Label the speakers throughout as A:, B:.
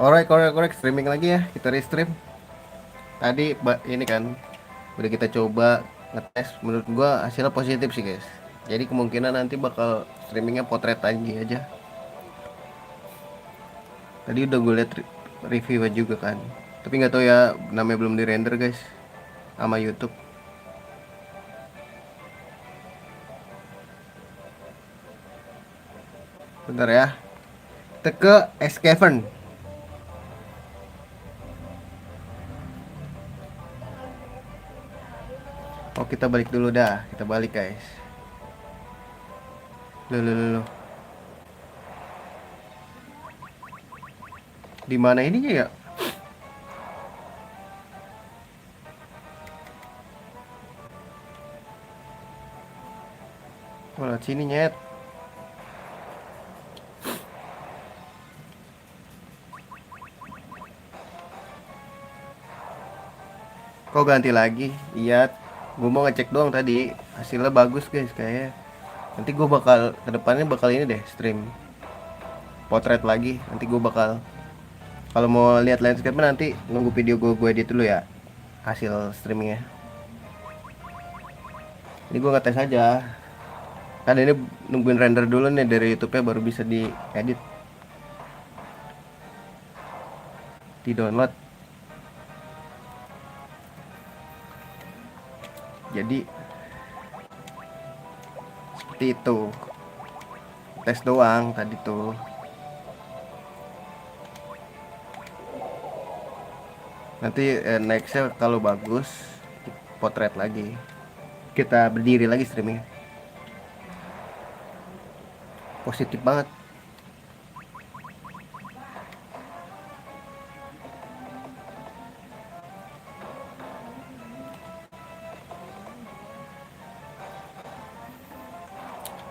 A: Alright, korek, streaming lagi ya. Kita restream. Tadi ini kan udah kita coba ngetes. Menurut gua hasilnya positif sih guys. Jadi kemungkinan nanti bakal streamingnya potret lagi aja. Tadi udah gue liat review juga kan. Tapi nggak tahu ya, namanya belum di render guys sama YouTube. Bentar ya. Kita ke S Cavern. Oh kita balik dulu dah. Kita balik guys. Loh. Di mana ininya ya? Oh, lewat sini nyet. Kok ganti lagi? Iya, gue mau ngecek doang tadi. Hasilnya bagus guys kayaknya. Nanti gue bakal kedepannya bakal ini deh stream potret lagi. Nanti gue bakal kalau mau lihat landscape nanti nunggu video gue edit dulu ya hasil streamingnya. Ini gue ngetes aja. Kan ini nungguin render dulu nih dari YouTube-nya baru bisa diedit, di download. Jadi seperti itu. Tes doang tadi tuh. Nanti nextnya kalau bagus potret lagi. Kita berdiri lagi streaming. Positif banget.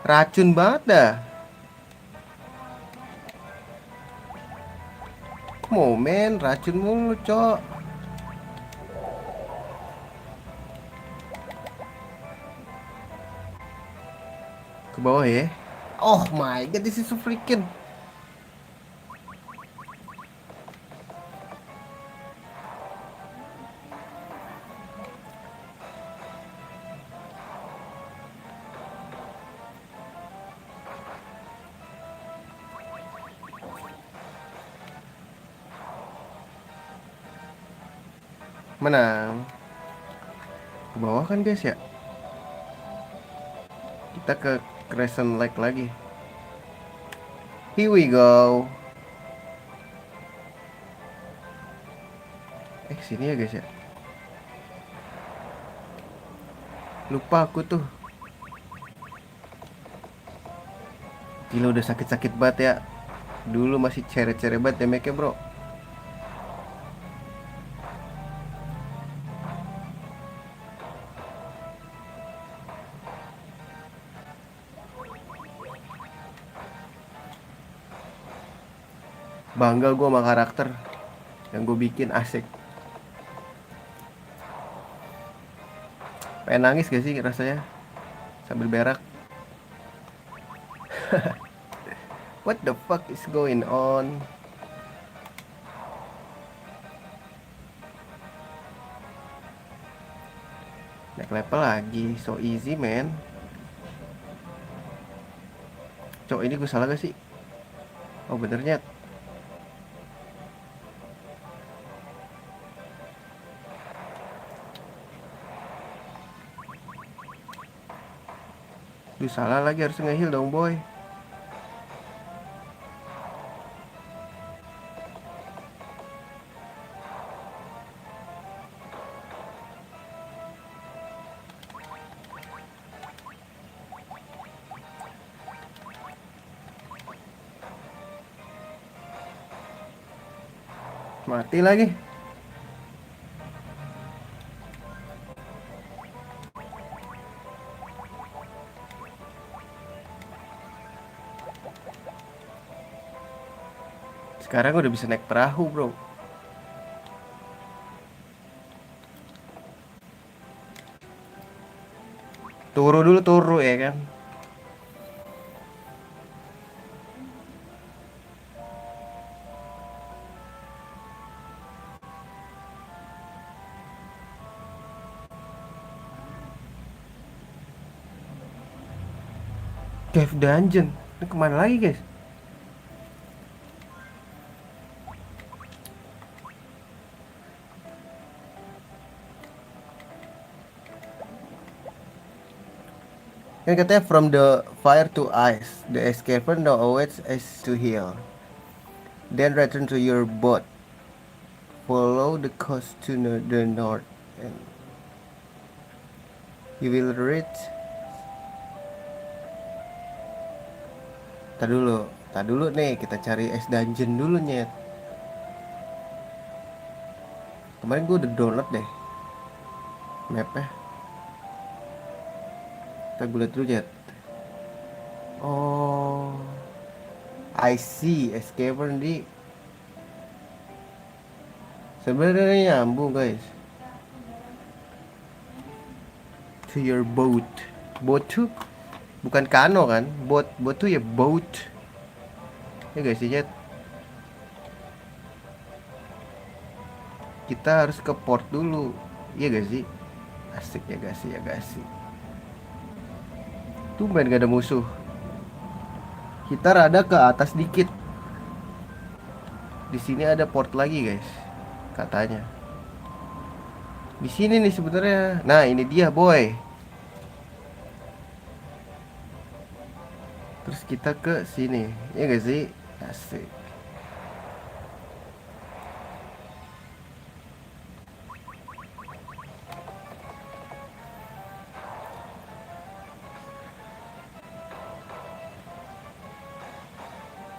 A: Racun banget dah. Momen racun mulu, cok. Ke bawah ya. Oh my god, this is so freaking. Menang. Ke bawah kan guys ya. Kita ke Crescent Lake lagi. Here we go. Sini ya guys ya. Lupa aku tuh. Gila udah sakit-sakit banget ya. Dulu masih cere-cere banget ya make bro. Bangga gue sama karakter yang gue bikin, asik. Pengen nangis gak sih rasanya sambil berak. What the fuck is going on? Naik level lagi, so easy man. Cok, ini gue salah gak sih? Oh benernya. Duh salah lagi, harus nge-heal dong boy. Mati lagi. Sekarang udah bisa naik perahu bro. Turu dulu, turu ya kan. Cave Dungeon. Ini kemana lagi guys? Kan katanya from the fire to ice, the escaper now awaits ice to heal. Then return to your boat. Follow the coast to the north, and you will reach. Tadi dulu nih kita cari es dungeon dulu nyet. Kemarin gue udah download deh mapnya. Kita gue liat dulu nyet. Oh, I see escaper di sebenarnya nyambung guys. To your boat. Boat tuh bukan kano kan? Boat tuh ya boat. Ya guys ya. Kita harus ke port dulu. Iya gak sih? Asik ya gak sih? Ya gak sih? Tumben gak ada musuh. Kita rada ke atas dikit. Di sini ada port lagi guys. Katanya. Di sini nih sebenarnya. Nah, ini dia, boy. Terus kita ke sini. Ya gak sih? Asik.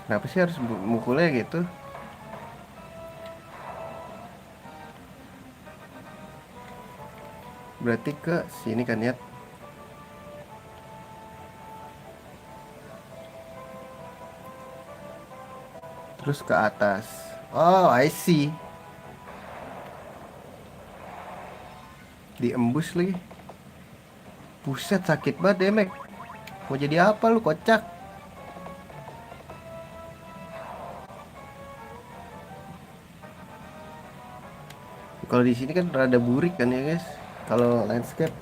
A: Kenapa sih harus mukulnya gitu? Berarti ke sini kan ya? Terus ke atas. Oh, I see. Diembus lagi. Buset, sakit banget ya, Mek. Mau jadi apa lu, kocak? Kalau di sini kan rada burik kan ya, guys. Kalau landscape.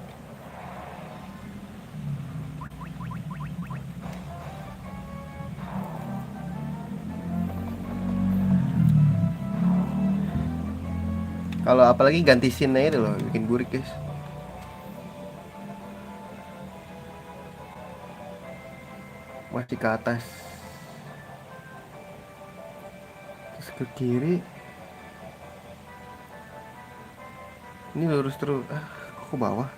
A: Kalau apalagi ganti scene itu loh, bikin burik, guys. Masih ke atas. Terus ke kiri. Ini lurus terus. Ah, kok ke bawah?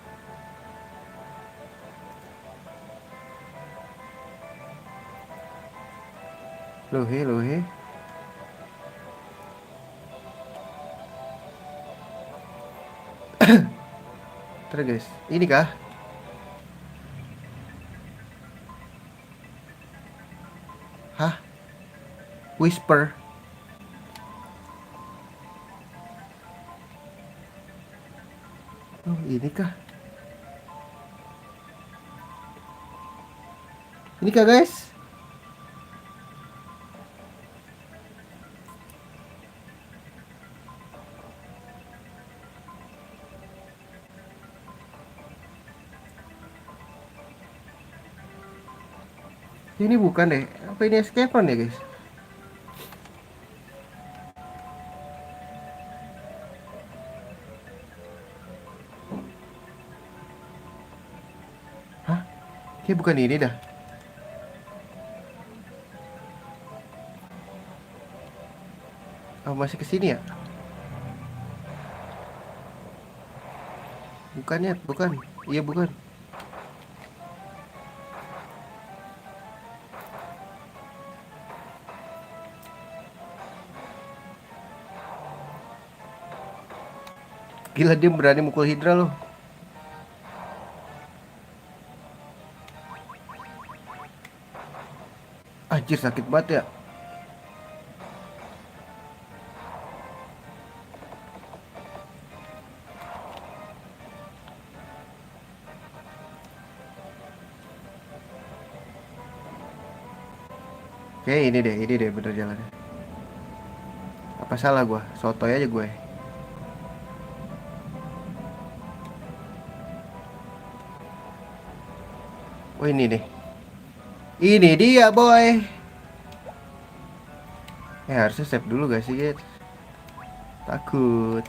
A: Loh he, loh he. Terus guys, ini kah? Hah? Whisper. Oh, ini kah? Ini kah guys? Ini bukan deh. Apa ini escape room ya guys? Hah? Kayak bukan ini dah. Oh, masih ke sini ya? Bukannya, bukan. Iya, bukan. Gila, dia berani mukul Hydra loh. Anjir, sakit banget ya. Oke, ini deh bener jalannya. Apa salah gua? Sotoy aja gue. Oh, ini deh. Ini dia boy. Harusnya save dulu gak sih guys? Takut.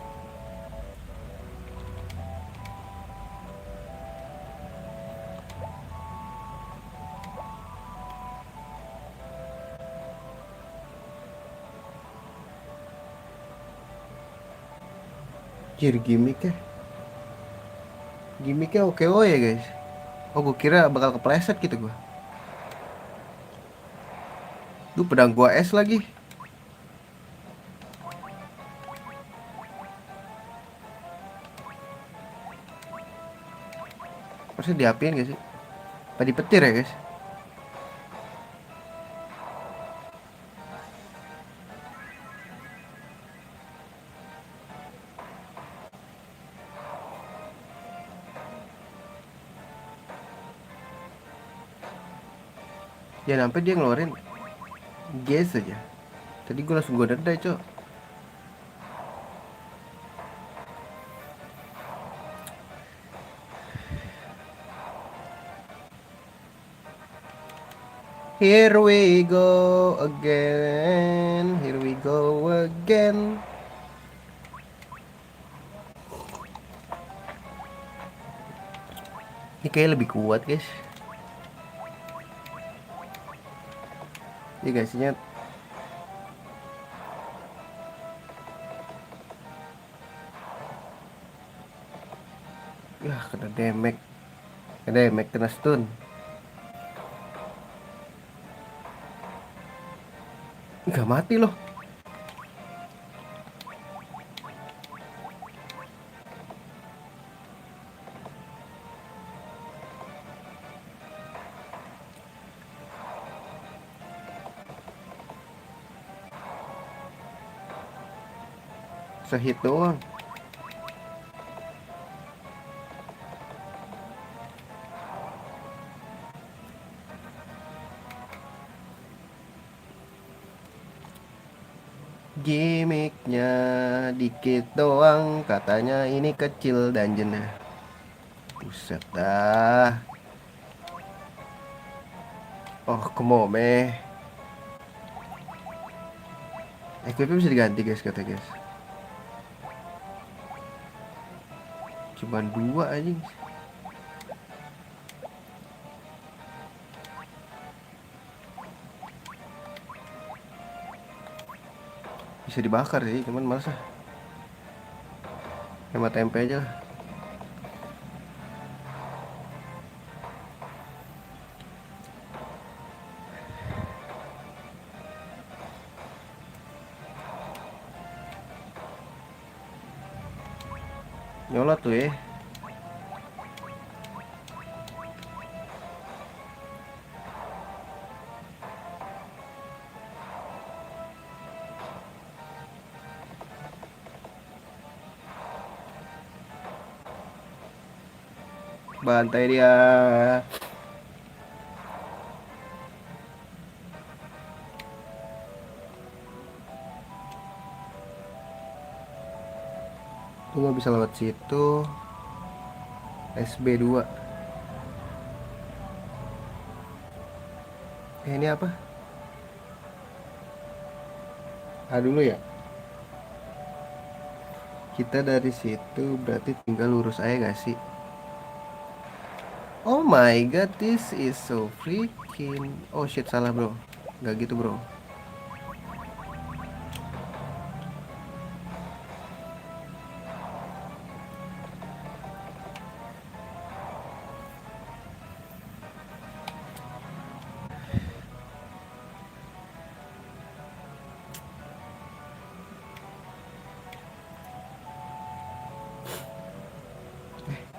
A: Jadi gimmicknya oke oh ya guys. Oh gue kira bakal kepleset gitu gue. Duh pedang gua es lagi. Harusnya diapain gak sih? Apa dipetir ya guys? Ya sampai dia ngeluarin gas aja. Tadi gue langsung gue denda cok. Here we go again. Here we go again. Ini kayak lebih kuat guys. Iya guys, nyet. Ya kena damage. Kena damage, kena stun. Gak mati loh. Sehit doang. Gimiknya dikit doang. Katanya ini kecil dungeonnya. Buset dah. Oh kemome. Equipnya bisa diganti guys kata guys. Cuman 2 aja. Bisa dibakar sih, cuman males lah. Hemat tempe aja lah. Nyolot tuh ya. Bantai dia. Tuh nggak bisa lewat situ. SB2. Ini apa? Dulu ya. Kita dari situ berarti tinggal lurus aja gak sih? Oh my god, this is so freaking. Oh shit, salah bro. Gak gitu bro.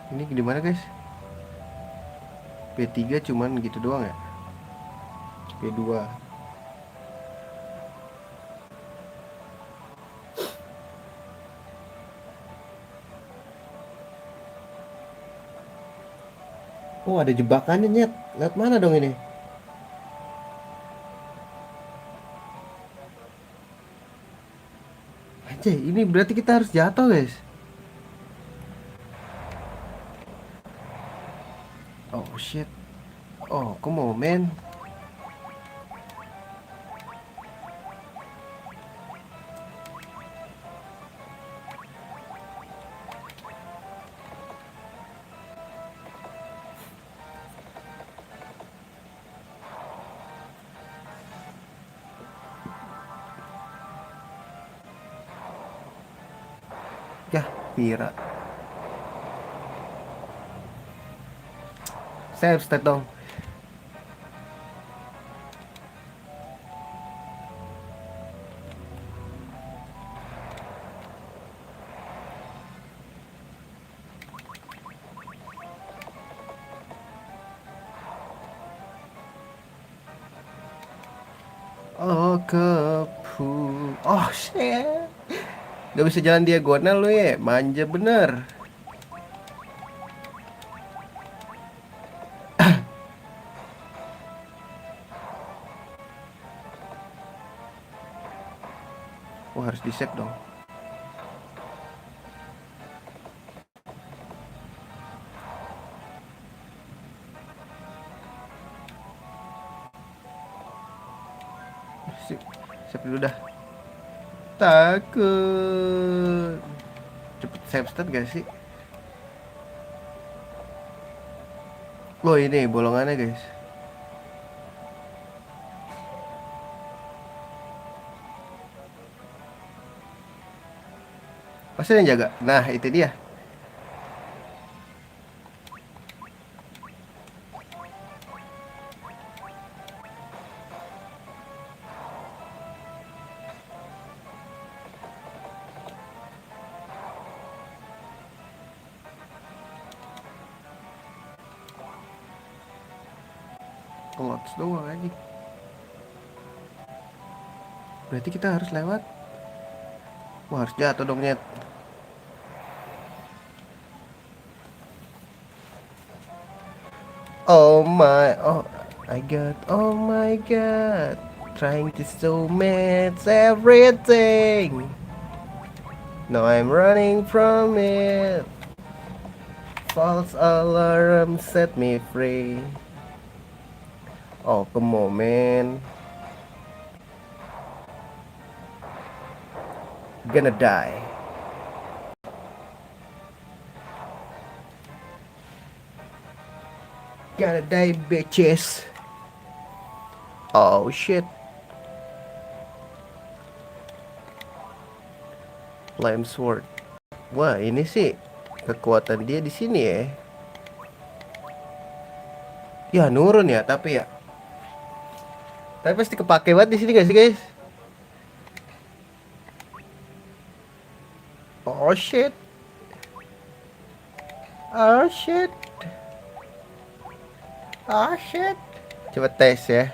A: Ini gimana guys? P3 cuman gitu doang ya? P2. Oh ada jebakannya nyet. Lihat mana dong ini? Anjay, ini berarti kita harus jatuh guys. Oh shit. Oh come on man. Pira. Save stat dong. Oh kepu. Oh shit. Gak bisa jalan diagonal lu ya. Manja bener. Oh harus di save dong. Save dulu dah. Takut. Cepet save stat gak sih? Loh ini bolongannya guys. Pasti yang jaga. Nah itu dia. Lots doang aja. Berarti kita harus lewat. Wah harus jatuh dong nyet. Oh my, oh my god, trying to soulmates everything. Now I'm running from it. False alarm set me free. Oh come on man, gonna die. Gonna die bitches. Oh shit. Flame sword. Wah ini sih kekuatan dia di sini ya. Ya nurun ya tapi ya. Tapi pasti kepake banget di sini gak sih guys? Oh shit. Oh shit. Oh shit. Coba tes ya.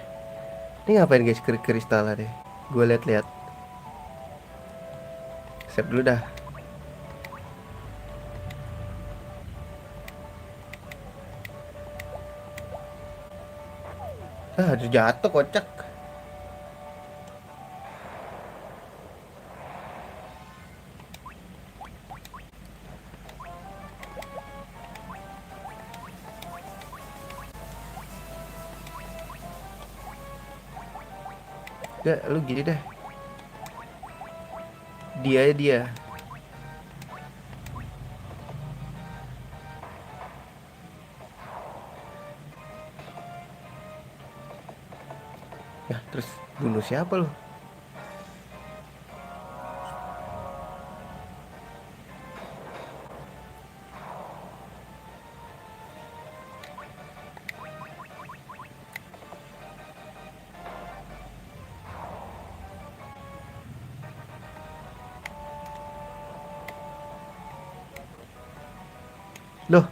A: Ini ngapain guys kristal deh. Gue liat-liat. Save dulu dah. Ah, udah jatuh kocak. Gak, lu gini dah. Dia. Ya, terus bunuh siapa lu? Loh,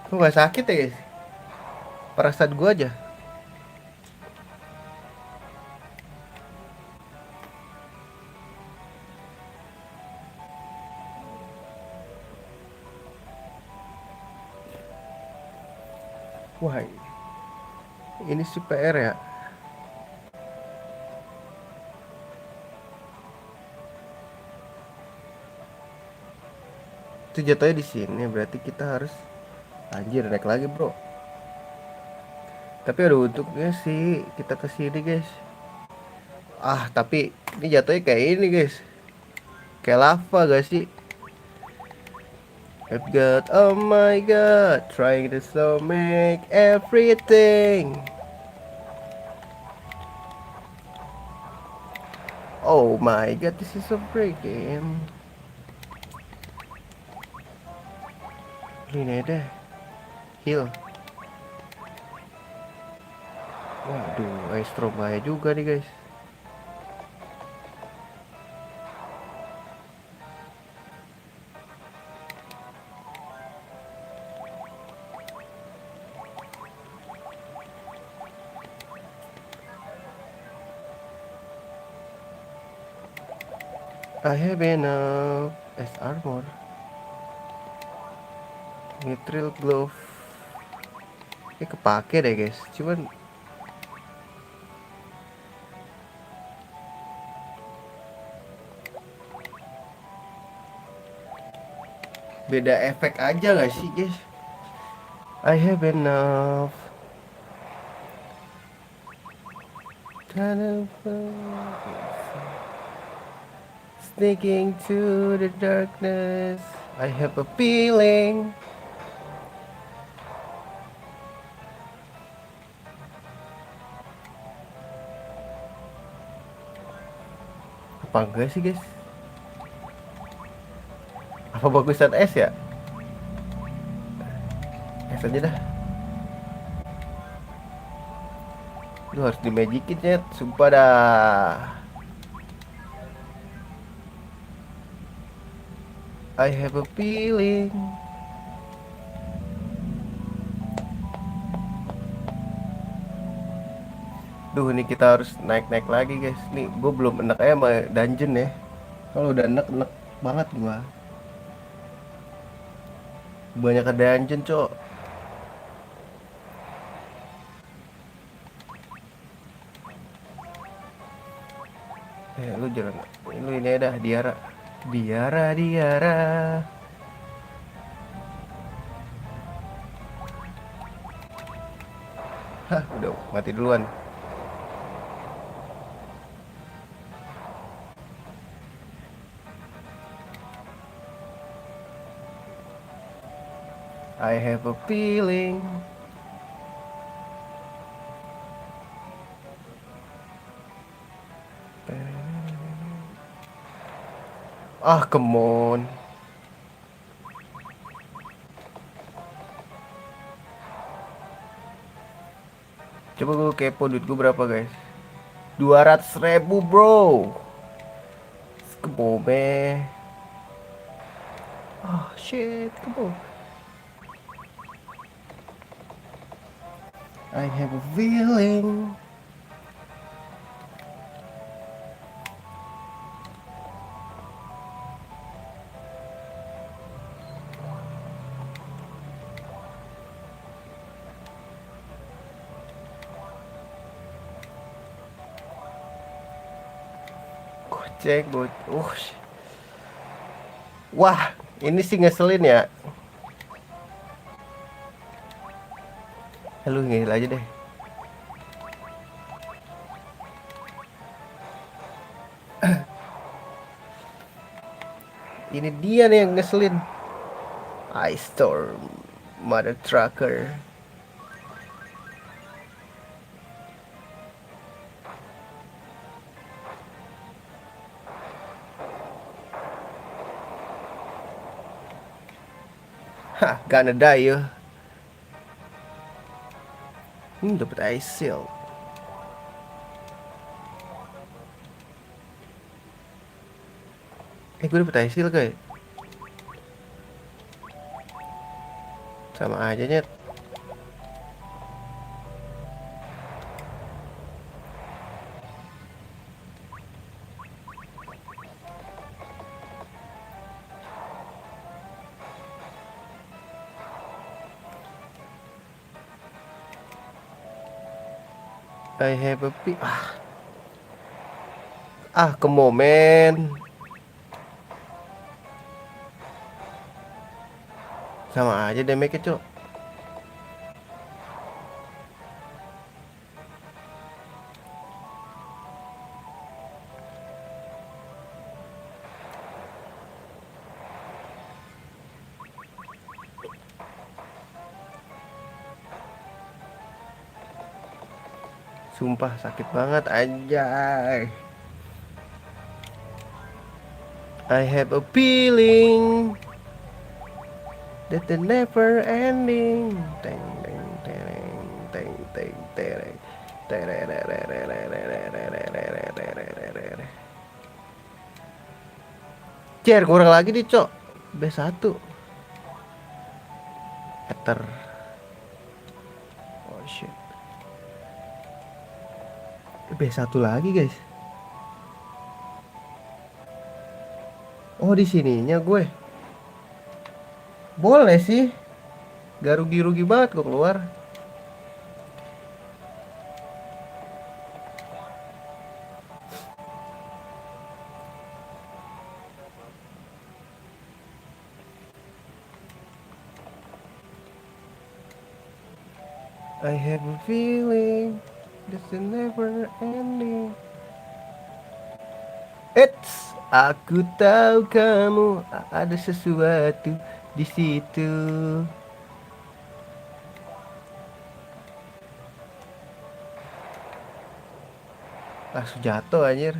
A: kok gak sakit ya guys? Perasaan gua aja. Wah, ini sih PR ya. Itu jatuhnya di sini, berarti kita harus anjir naik lagi bro. Tapi ada untuknya sih kita kesini guys. Ah tapi ini jatuhnya kayak ini guys. Kayak lava gak sih? I've got, oh my god, trying to so make everything. Oh my god, this is a break game. Ini deh, heal. Waduh, Aestro bahaya juga nih guys. I have enough as armor. Mithril glove. Ini kepake deh guys. Cuman beda efek aja gak sih guys? I have enough. Sneaking to the darkness. I have a feeling. Apa enggak sih guys? Apa bagusan S ya? S aja dah. Lu harus di magicin ya, sumpah dah. I have a feeling. Duh, ini kita harus naik-naik lagi guys. Nih, gue belum enak aja sama dungeon ya. Kalau udah enak-enak banget gua. Banyak ke dungeon, cok. Lu jangan. Lu ini ada Diara. Diara, Diara. Hah, udah mati duluan. I have a feeling. Ah, come on. Coba gue kepo duit gue berapa guys. 200.000 bro. Come on man. Oh shit, come on. I have a feeling. Gocek, gocek. Wah, ini sih ngeselin ya. Lu ngehil aja deh. Ini dia nih yang ngeselin. Ice Storm, Mother Trucker. Hah, gonna die ya. Dapat Ice Shield. Gue dapet Ice Shield guys. Sama aja nyet. I have a ke momen. Sama aja damage-nya, Cok. Sumpah sakit banget anjay. I have a feeling that the never ending. Teng teng tereng teng teng tereng. Cer, kurang lagi nih, Cok. B1. Ether. Oh shit. B1 lagi, guys. Oh, di sininya gue. Boleh sih. Gak rugi-rugi banget kok keluar. I have a feeling that's never ending. Eits, aku tahu kamu ada sesuatu di situ. Langsung jatuh anjir.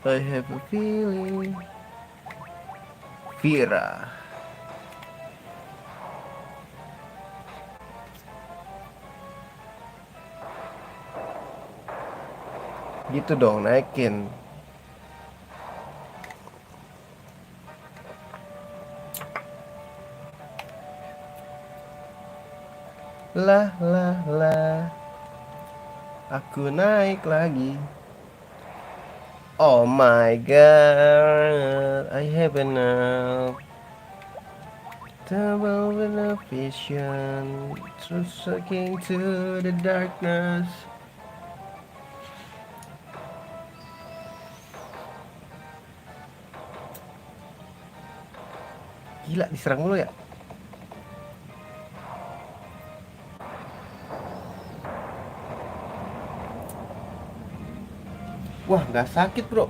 A: I have a feeling. Vira. Gitu dong, naikin. Lah lah lah. Aku naik lagi. Oh my god, I have enough. Double with a vision, through sucking to the darkness. Gila, diserang mulu ya. Wah, nggak sakit bro.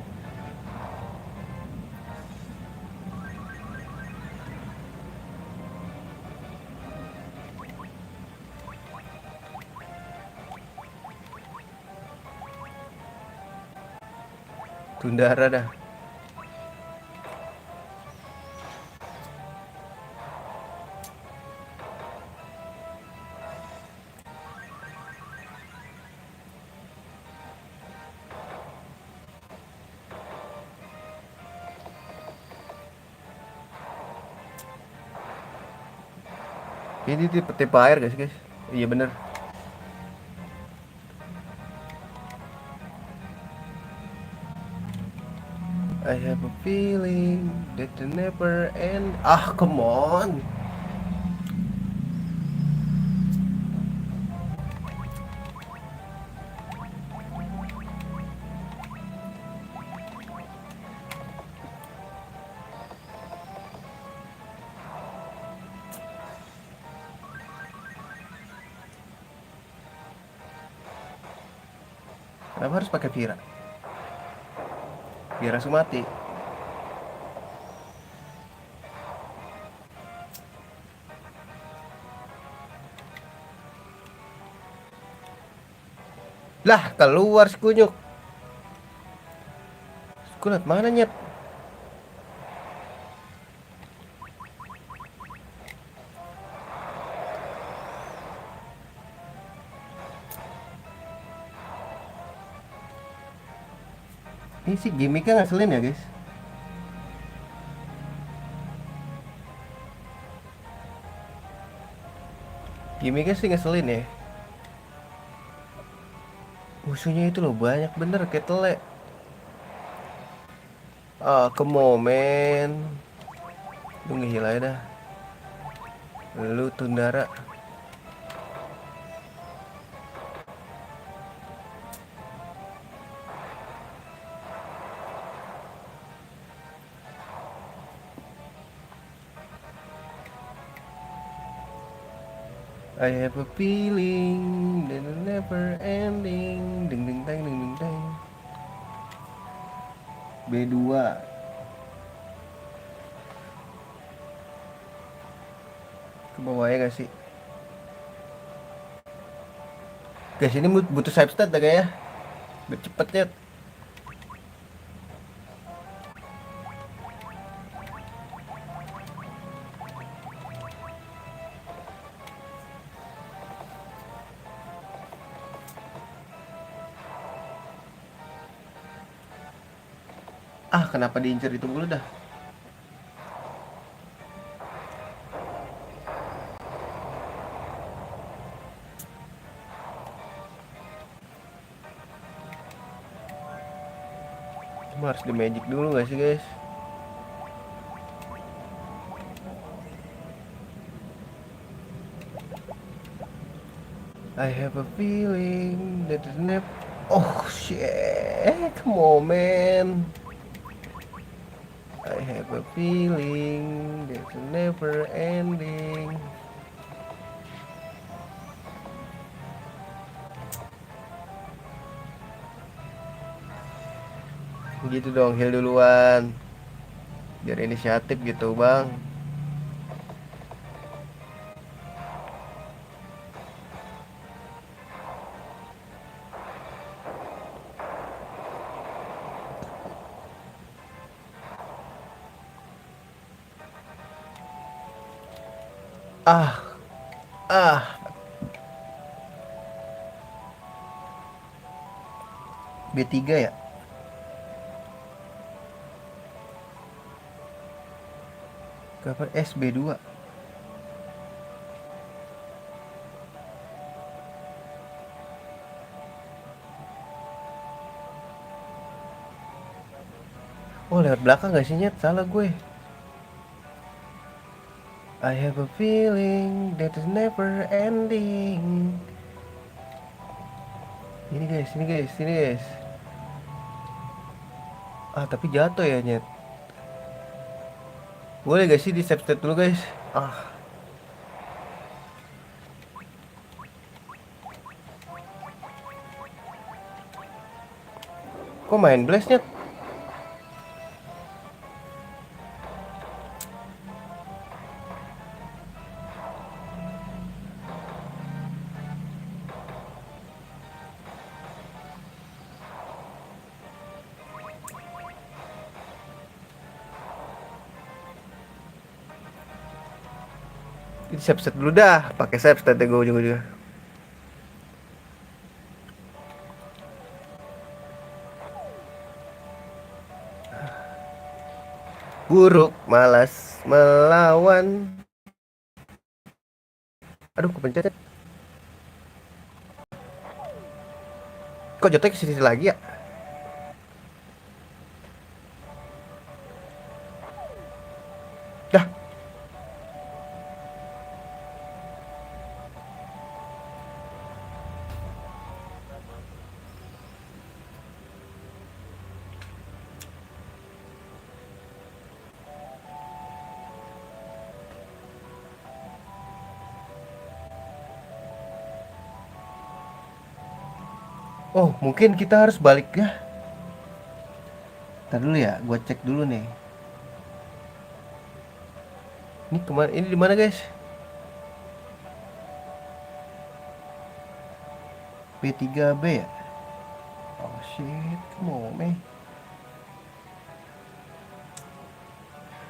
A: Tundara dah. Ini tipe air guys, guys. Iya bener. I have a feeling that the never end. Ah, come on. Kenapa harus pakai Vira? Biar langsung mati. Lah, keluar sekunyuk. Sekunyuk mana nyet? Ini sih gimmicknya ngeselin ya guys. Gimmicknya sih ngeselin ya. Musuhnya itu loh banyak bener kayak tele. Ah, ke momen. Lu ngehil aja dah. Lu Tundara. I have a feeling that it never ending. Ding ding ding ding ding ding. B2. Ke bawahnya gak sih? Guys, ini butuh save stat dah kayak ya. Biar cepet ya. Ah, kenapa diincer itu mulu dah? Cuma harus di magic dulu gak sih guys? I have a feeling that it's never. Oh shit, come on man. I have a feeling that's never ending. Gitu dong, heal duluan. Biar inisiatif gitu bang. Ah, ah. B3 ya? Kapan SB2? Oh lewat belakang gak sih Nyet? Salah gue. I have a feeling that is never ending. Ini guys, ini guys, ini guys. Ah tapi jatuh ya Nyet. Boleh gak sih di save state dulu guys? Ah, kok main blast Nyet? Di save state dulu dah. Pakai save state gue ujung-ujungnya. Buruk malas melawan. Aduh kepencet. Kok jatuhnya ke sini lagi ya? Dah. Oh mungkin kita harus balik ya. Ntar dulu ya, gua cek dulu nih. Ini kemana? Ini di mana guys? B3B ya? Oh shit, come on man.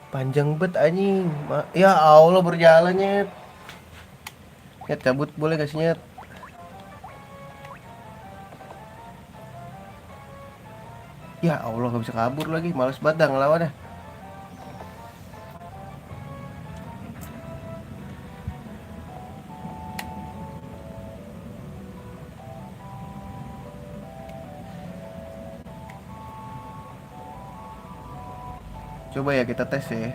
A: Panjang bet anjing. Ya Allah berjalannya. Nyet cabut boleh gak sih Nyet? Ya Allah gak bisa kabur lagi. Males banget dah ngelawannya. Coba ya kita tes ya.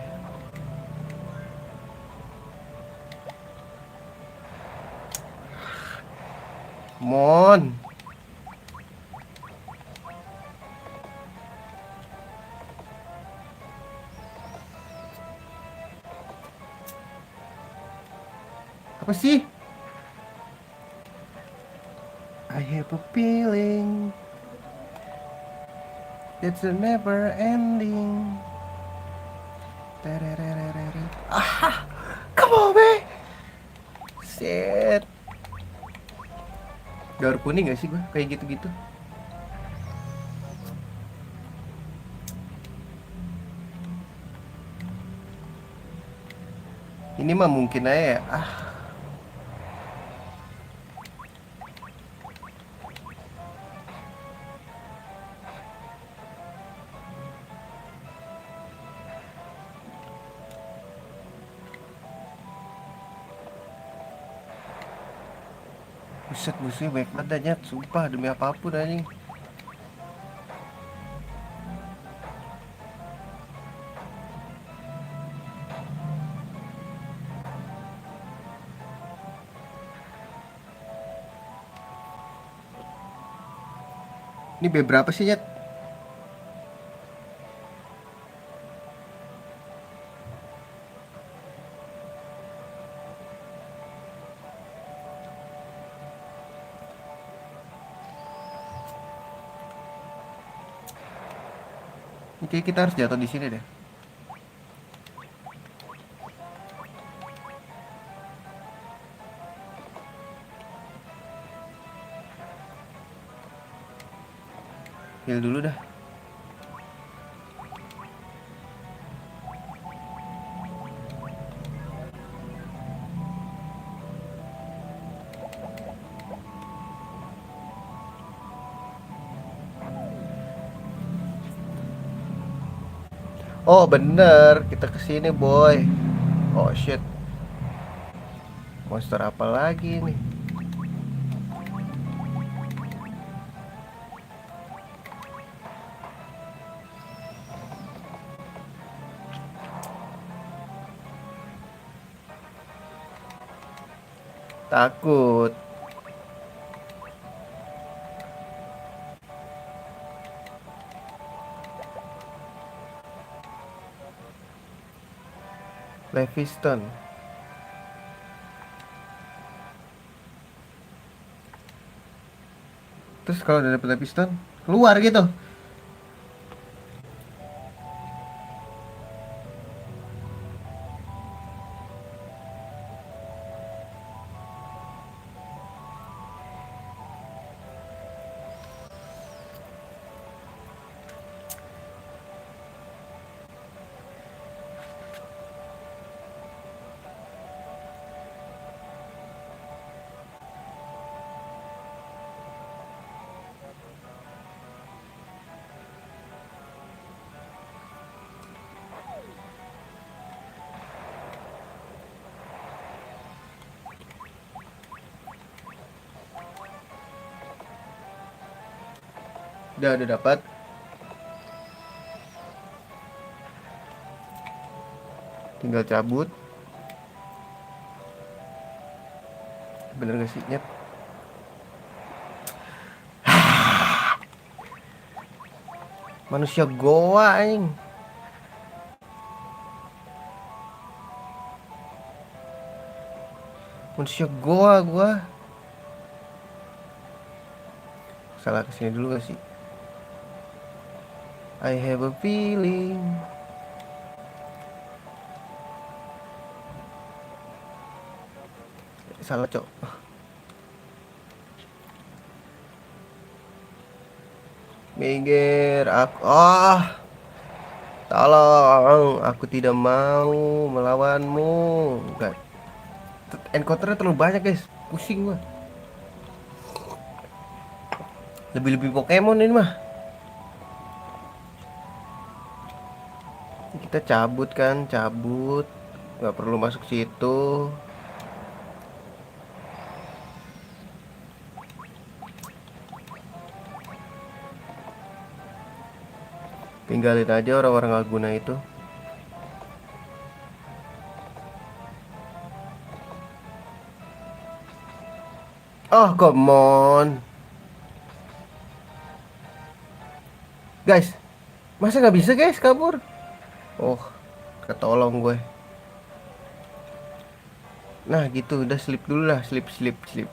A: Mon. Apa sih? I have a feeling it's a never ending. Ah, come on man. Shit. Gaur kuning gak sih gue kayak gitu-gitu? Ini mah mungkin aja ya. Ah, Buset, musuhnya banyak banget Nyat. Sumpah, demi apapun anjing. Ini B berapa sih Nyat? Ini kayak kita harus jatuh di sini deh. Heal dulu dah. Oh bener, kita kesini boy. Oh shit, monster apa lagi nih? Takut. Leviston. Terus kalau udah dapet Leviston, keluar gitu. Udah dapat. Tinggal cabut. Bener gak sih Nyet? Manusia goa anjing. Manusia goa gua. Salah kesini dulu gak sih? I have a feeling. Salah cok. Minggir aku. Tolong, aku tidak mau melawanmu. Enggak. Encounternya terlalu banyak guys. Pusing gua. Lebih-lebih Pokemon ini mah. Kita cabut kan, cabut. Nggak perlu masuk situ. Tinggalin aja orang-orang nggak guna itu. Oh, come on. Guys, masa nggak bisa guys kabur? Oh, ketolong gue. Nah gitu, udah sleep dulu lah, sleep, sleep, sleep.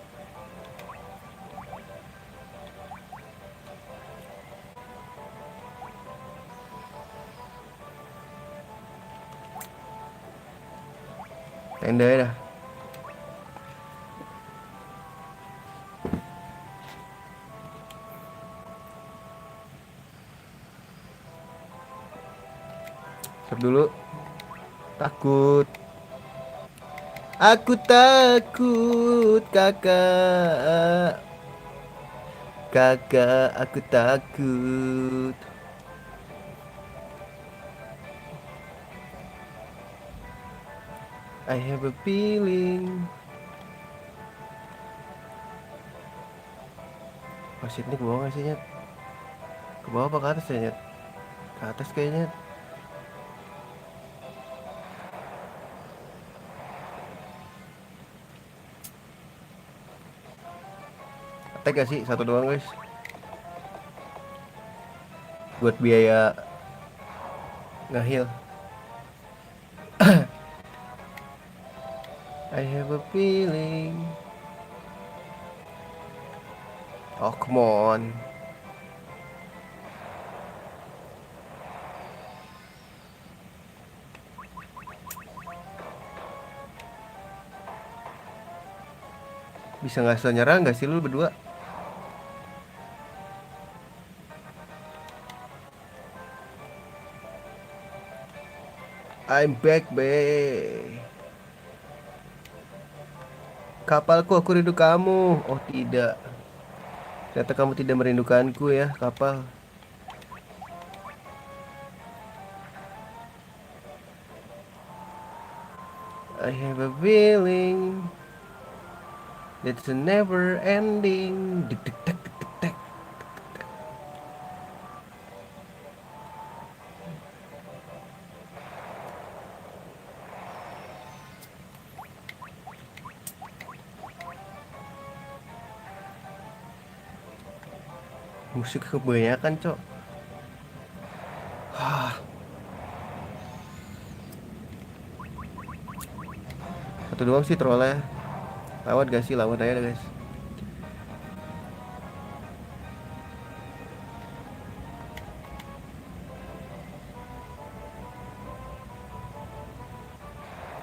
A: Tenda ya dah. Sleep dulu. Takut. Aku takut, kakak. Kakak, aku takut. I have a feeling. Oh shit, ini ke bawah gak sih Nyet? Ke bawah apa ke atas ya Nyet? Ke atas kayaknya. Attack gak sih? Satu doang guys. Buat biaya nge-heal. I have a feeling. Oh come on. Bisa gak usah nyerang gak sih lu berdua? I'm back, bae. Kapalku, aku rindu kamu. Oh tidak. Ternyata kamu tidak merindukanku ya, kapal. I have a feeling it's a never ending. Dek dek dek dek dek dek. Musik kebanyakan, cok. Satu doang sih trollnya. Lawat gak sih? Lawat aja deh, guys.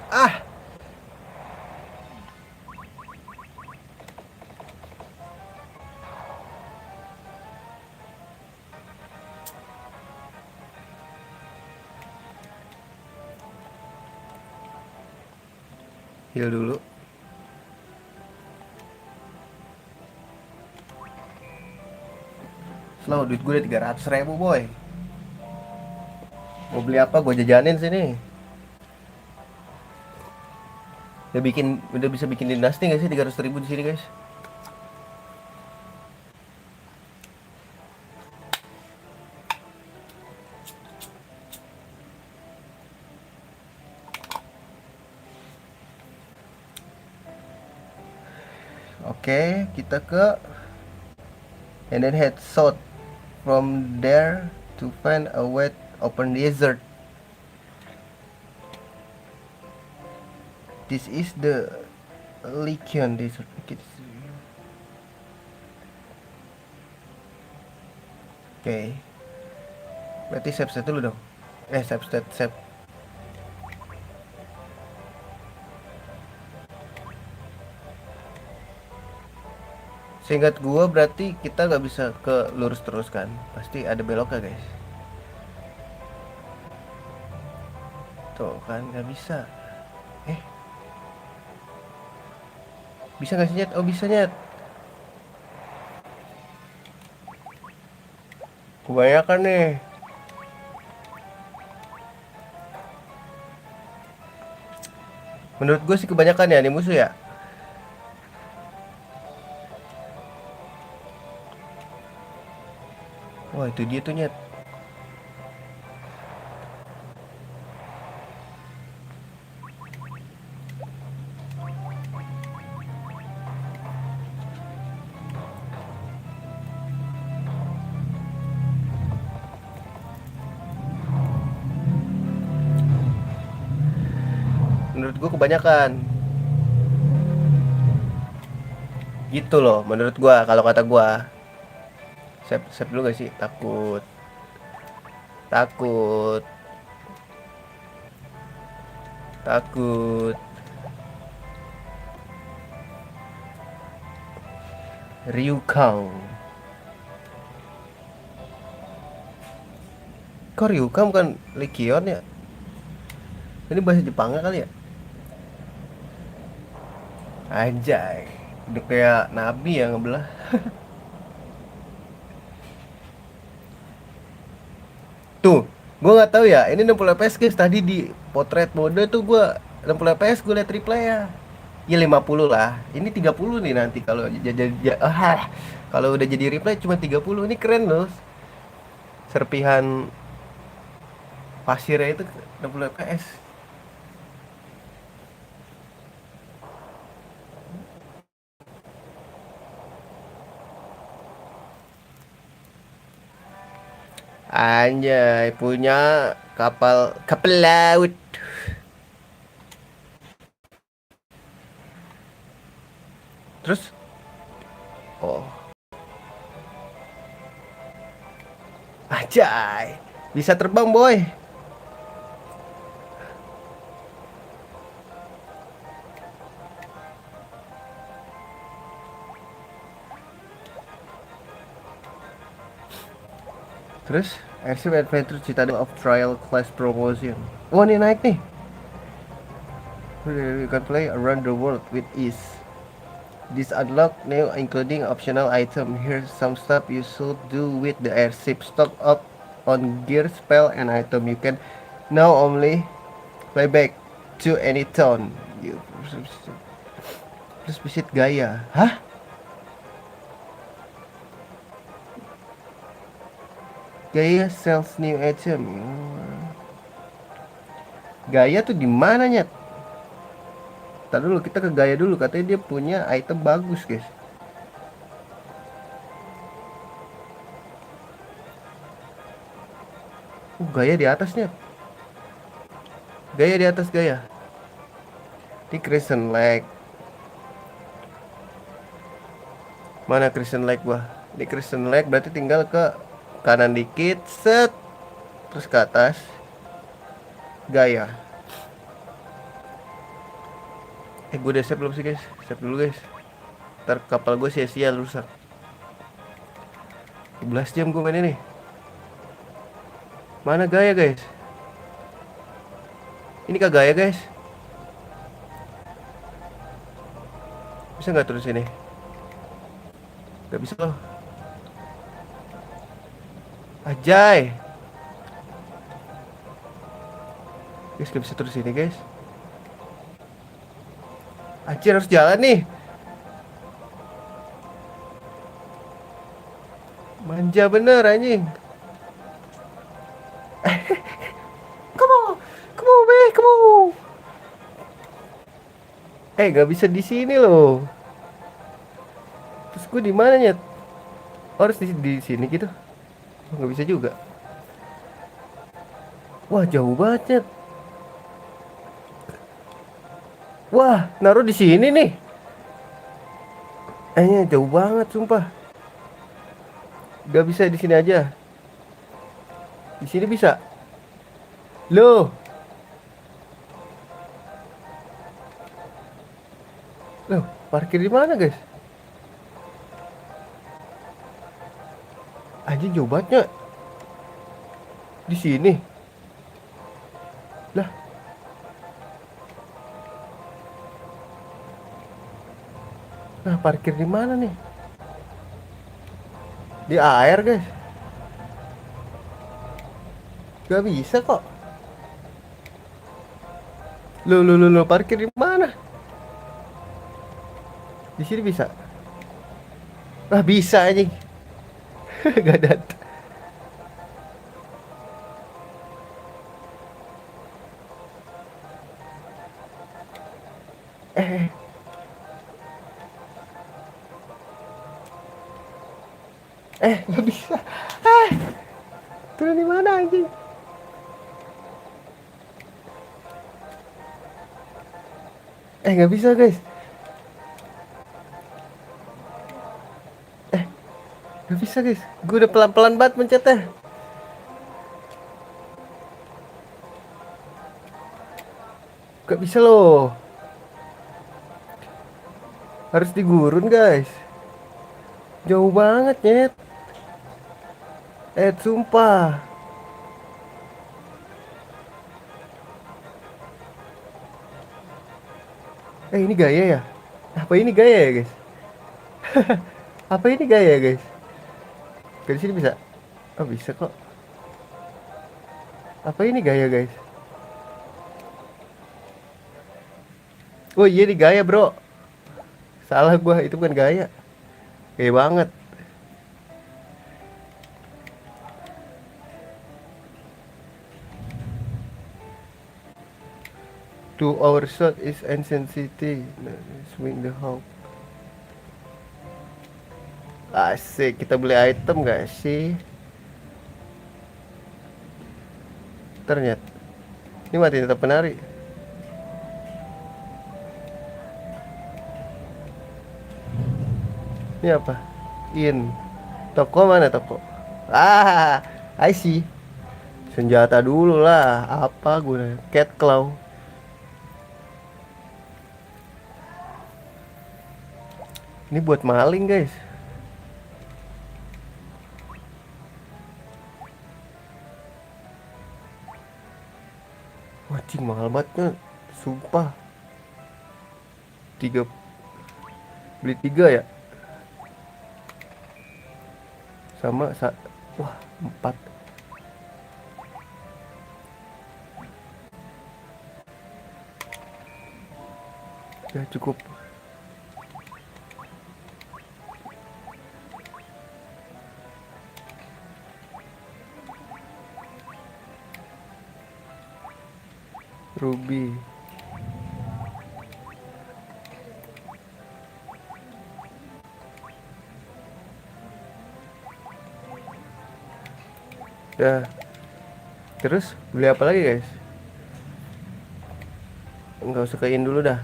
A: Ah, heal dulu. Slow, duit gue udah 300.000 boy. Mau beli apa gue jajanin sini. Udah bisa bikin dinasti gak sih 300.000 di sini guys? Oke, kita ke and then head south from there to find a wide open desert. This is the Lycian Desert. Oke. Berarti save dulu dong. Save. Seingat gua berarti kita nggak bisa ke lurus terus kan? Pasti ada beloknya guys. Tuh kan nggak bisa. Bisa nggak sih Nyet? Oh bisa Nyet. Kebanyakan nih. Menurut gue sih kebanyakan ya nih musuh ya. Wah itu dia tuh Nyet. Menurut gue kebanyakan. Gitu loh menurut gue kalau kata gue. Save dulu gak sih? Takut. Ryukang. Kok Ryukang bukan Lycion ya? Ini bahasa Jepangnya kali ya? Anjay. Udah kayak nabi ya ngebelah. Tuh, gue nggak tahu ya. Ini 60 fps guys. Tadi di potret mode tuh gue 60 fps gue liat replay ya. Ya 50 lah. Ini 30 nih nanti kalau jadi kalau udah jadi replay cuma 30. Ini keren loh. Serpihan pasirnya itu 60 fps. Anjay, punya kapal kapal laut. Terus oh, anjay. Bisa terbang, boy. Terus Airship Adventure Citadel of Trial Class Promotion. Wah, ini naik nih. You can play around the world with ease. This unlock new including optional item. Here's some stuff you should do with the airship. Stock up on gear, spell, and item. You can now only fly back to any town. You please visit Gaia. Hah? Gaia sells new item. Gaia tuh di mananya? Tadi dulu kita ke Gaia dulu. Katanya dia punya item bagus, guys. Gaya di atasnya. Gaya di atas Gaya. Di Crescent Lake. Mana Crescent Lake gua? Di Crescent Lake berarti tinggal ke kanan dikit, set. Terus ke atas. Gaya. Gue udah save belum sih, guys? Save dulu, guys. Ntar kapal gue sia-sia rusak. 11 jam gue main ini. Mana Gaya, guys? Ini kah Gaya, guys? Bisa nggak terus ini? Gak bisa loh. Ajay. Guys, gak bisa terus ini, guys. Anjir, harus jalan nih. Manja bener anjing. Come on. Come on, be, come on. Gak bisa di sini loh. Terus gue di mana nyet? Oh, harus di sini gitu. Oh, nggak bisa juga. Wah, jauh banget nyet. Wah, naruh di sini nih. Jauh banget sumpah. Gak bisa di sini aja. Di sini bisa. Loh. Loh, parkir di mana, guys? Anjing jauh banget. Di sini. Lah. Nah, parkir di mana nih? Di air, guys. Gak bisa kok. Loh, parkir di mana? Di sini bisa. Lah, bisa anjing. Gak ada. Eh, nggak bisa. Eh, turun di mana anjing? Nggak bisa, guys. Nggak bisa, guys. Gue udah pelan-pelan banget mencetnya. Gak bisa loh. Harus digurun, guys. Jauh banget, nyet. Sumpah. Ini gaya ya? Apa ini gaya ya, guys? Apa ini gaya ya, guys? Dari sini bisa? Oh, bisa kok. Apa ini gaya, guys? Oh iya nih gaya bro. Salah gua, itu bukan gaya. Gaya banget. To our shot is ancient city. Swing the hawk. Asik, kita beli item gak sih? Ternyata ini mati tetap penari. Ini apa? In. Toko mana toko? Ah, I see. Senjata dulu lah. Apa gue? Cat claw. Ini buat maling guys. Wajing mahal banget kan. Sumpah. Tiga, beli tiga ya. Sama wah, empat. Ya cukup. Ruby. Ya. Terus beli apa lagi guys? Enggak usah kain dulu dah.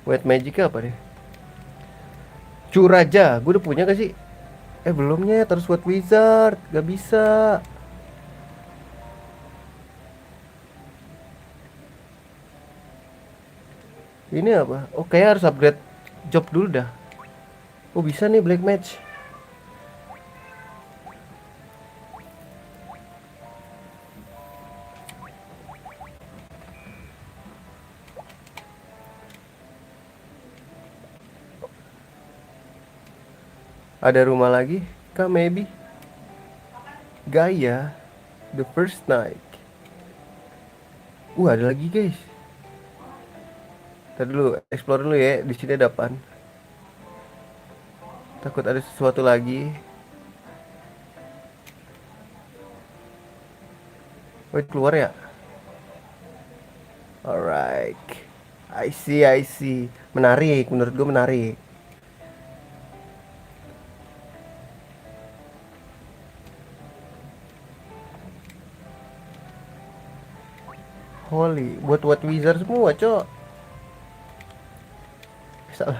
A: White magic apa deh? Curaja, gue udah punya gak sih? Belumnya, terus White Wizard, gak bisa. Ini apa? Oh kayak harus upgrade job dulu dah. Oh bisa nih Black Match. Ada rumah lagi? Kah maybe? Gaia, the first night. Ada lagi guys. Tadi dulu, explore dulu ya. Di sini ada apaan? Takut ada sesuatu lagi. Oh, keluar ya? Alright. I see, I see. Menarik, menurut gue menarik. Holy, buat White Wizard semua, cok. Salah.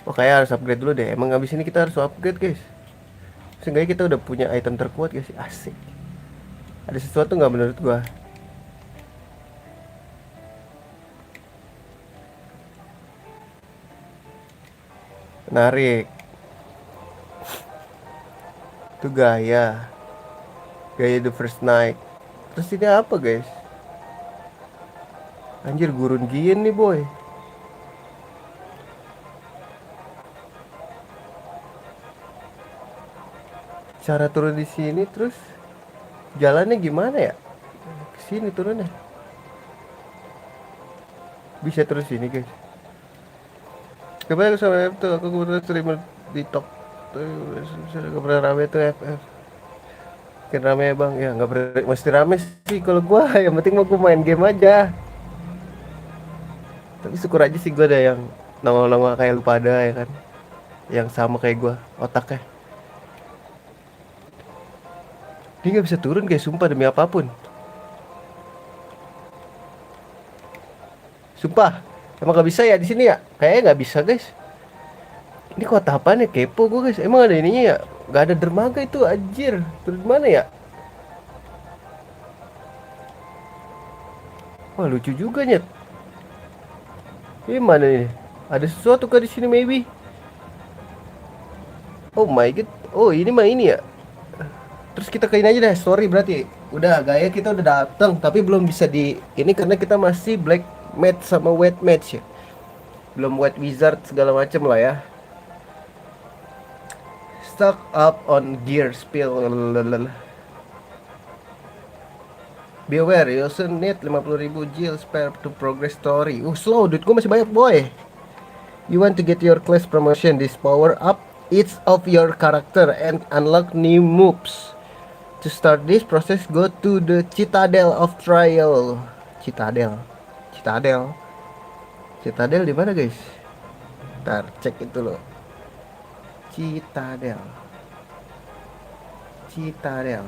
A: Oh, kayak harus upgrade dulu deh. Emang abis ini kita harus upgrade, guys. Seenggaknya kita udah punya item terkuat, guys. Asik. Ada sesuatu nggak menurut gua? Menarik. Itu Gaya. Gaya the first night. Terus ini apa, guys? Anjir, gurun gien nih, boy. Cara turun di sini terus jalannya gimana ya? Ke sini turunnya. Bisa terus sini, guys. Kemarin sama itu aku kebetulan streamer di top. Gak pernah rame tuh FF. Makin rame ya bang, ya nggak mesti rame sih kalau gua. Yang penting mau gua main game aja. Tapi syukur aja sih gua ada yang nongol-nongol kayak lu pada ya kan, yang sama kayak gua otaknya. Dia nggak bisa turun guys, sumpah demi apapun. Sumpah, emang nggak bisa ya di sini ya? Kayaknya nggak bisa guys. Ini kota apa nih? Kepo gua guys. Emang ada ininya ya? Nggak ada dermaga itu anjir. Turun mana ya? Wah lucu juga nyet. Ini mana nih? Ada sesuatu kah di sini maybe? Oh my god. Oh ini mah ini ya. Terus kita ke ini aja deh, story berarti. Udah, Gaya kita udah dateng, tapi belum bisa di ini karena kita masih black match sama white match ya. Belum white wizard segala macem lah ya. Stock up on gear spill. Be aware, you also need 50.000 gil spare to progress story. Slow, dude, gue masih banyak, boy. You want to get your class promotion, this power up each of your character and unlock new moves. To start this process, go to the Citadel of Trial. Citadel. Citadel. Citadel di mana, guys? Ntar cek itu loh. Citadel. Citadel.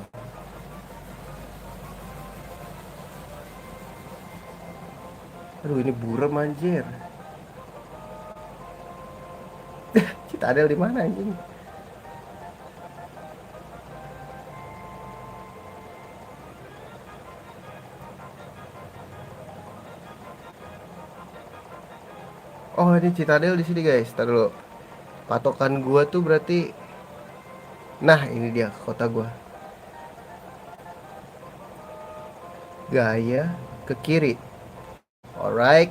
A: Aduh, ini buram anjir. Citadel di mana anjing? Oh, ini Citadel di sini, guys. Ntar dulu. Patokan gua tuh berarti, nah, ini dia kota gua. Gaya ke kiri. Alright.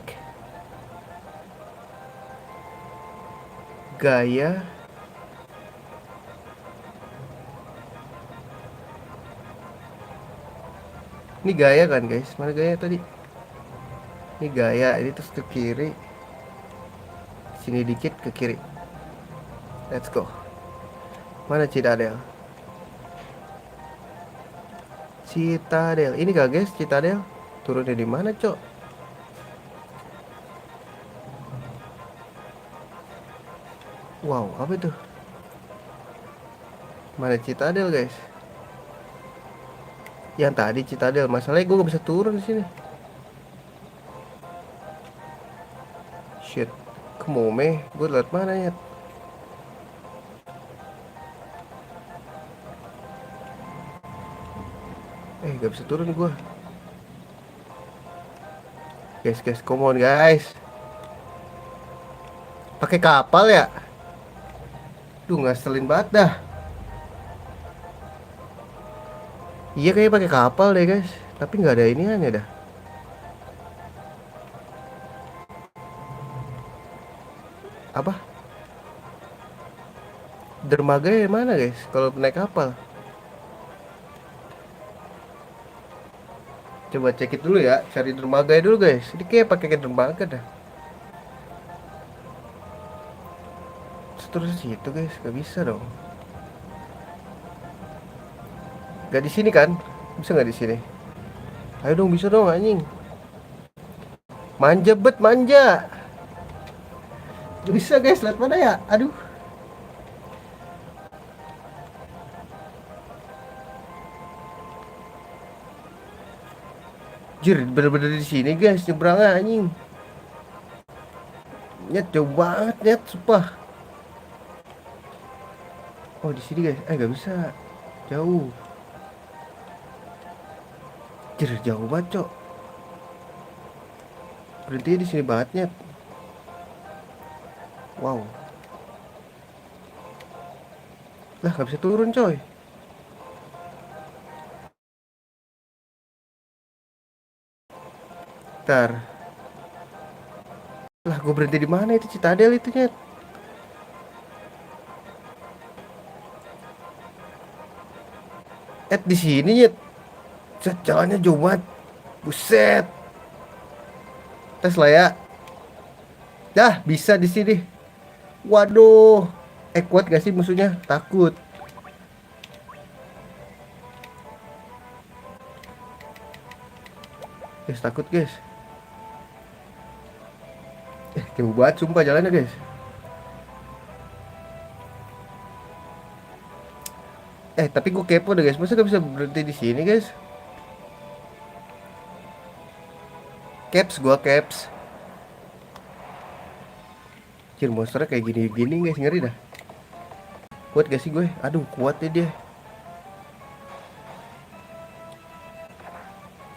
A: Gaya. Ini gaya kan, guys? Mana gaya tadi? Ini gaya, ini terus ke kiri. Sini dikit ke kiri. Let's go. Mana Citadel? Citadel. Ini gak, guys, Citadel? Turunnya di mana, Cok? Wow, apa itu? Mana Citadel, guys? Yang tadi Citadel. Masalahnya gue gak bisa turun di sini. Shit. Kemome. Gue liat mana ya? Gak bisa turun gue. Guys, come on, guys. Pakai kapal ya? Duh, ngaselin banget dah. Iya, kayaknya pakai kapal deh, guys. Tapi nggak ada iniannya dah. Apa? Dermaga mana, guys? Kalau naik kapal. Coba cek it dulu ya, cari dermaga dulu, guys. Ini kayak pakai dermaga dah. Terus situ, guys, gak bisa dong. Gak di sini kan? Bisa nggak di sini? Ayo dong, bisa dong, anjing. Manja bet, manja. Gak bisa, guys, lihat mana ya? Aduh. Jir, bener-bener di sini, guys, nyebrangnya anjing. Nyet, jauh banget, nyet, sumpah. Oh, di sini, guys. Gak bisa. Jauh. Jir, jauh banget, Cok. Berhenti di sini banget, nyet. Wow. Lah, gak bisa turun, coy. Ntar. Lah, gue berhenti di mana itu Citadel itu, nyet? Di sini, nyet. Set, jalannya jauh banget. Buset. Tes lah ya. Dah, bisa di sini. Waduh. Kuat gak sih musuhnya? Takut. Guys, takut, guys. Jauh banget sumpah jalannya, guys. Tapi gue kepo deh, guys. Masa gak bisa berhenti di sini, guys? Caps. Cir, monsternya kayak gini-gini, guys. Ngeri dah. Kuat gak sih gue? Aduh, kuat deh dia.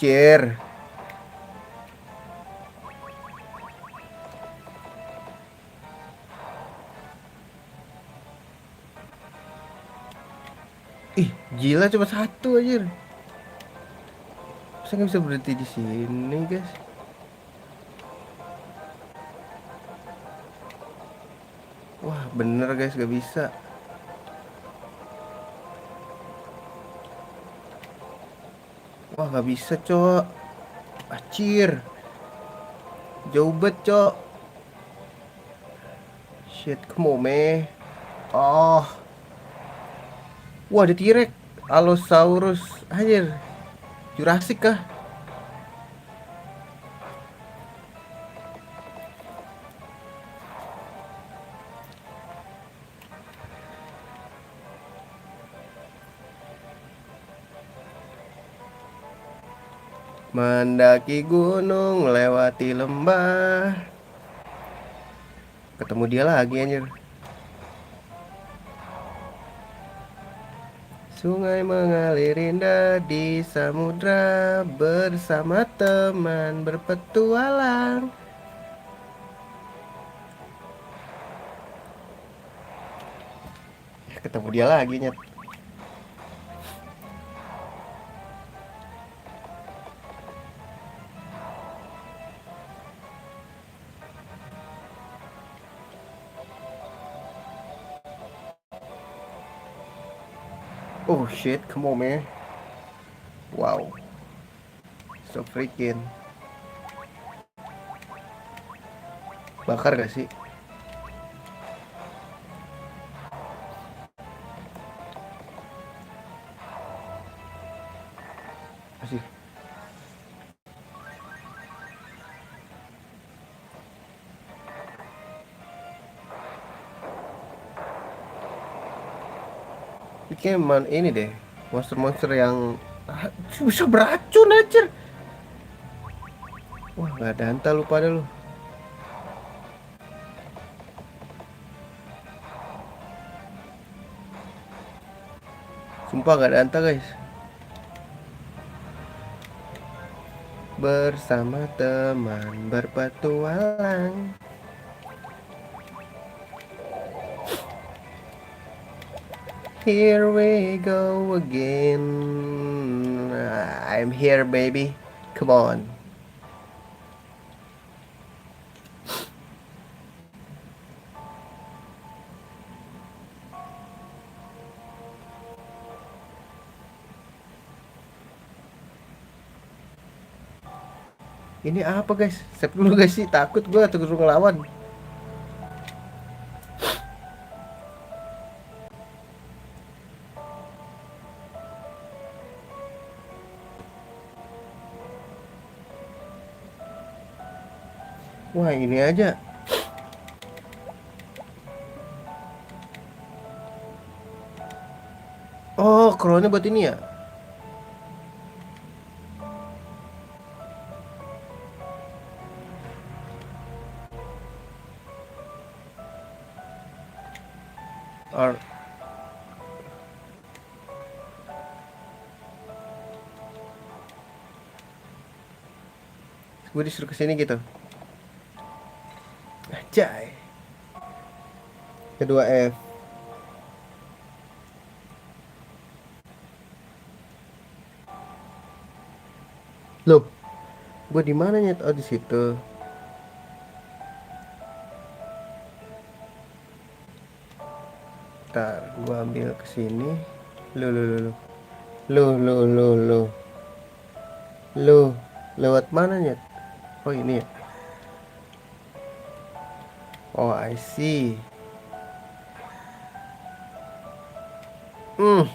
A: Cir. Ih, gila, cuma satu aja. Masa nggak bisa berhenti di sini, guys? Wah, bener, guys, gak bisa. Wah, Oh nggak bisa cok. Acir. Jauh bet cok. Shit, come on meh. Oh. Wah ada T-Rex. Allosaurus. Anjir. Jurassic kah? Mendaki gunung, lewati lembah. Ketemu dia lagi anjir. Sungai mengalir indah di samudra bersama teman berpetualang. Ketemu dia lagi nyet. Oh shit, come on man. Wow, so freaking. Bakar gak sih? Masih. Ini kayak ini deh. Monster-monster yang bisa beracun aja. Wah, nggak ada hantar lu pada lu. Sumpah nggak ada hantar guys. Bersama teman berpetualang. Here we go again. I'm here baby. Come on. Ini apa guys? Save dulu guys sih, takut gue terus ngelawan. Wah ini aja. Oh, crownnya buat ini ya? Or gue disuruh kesini gitu. Ajay. Kedua F. Loh, gue di mana nyet? Oh di situ. Ntar gue ambil kesini. Lu. Lu lewat mana nyet? Oh ini ya. Oh I see. Hmm.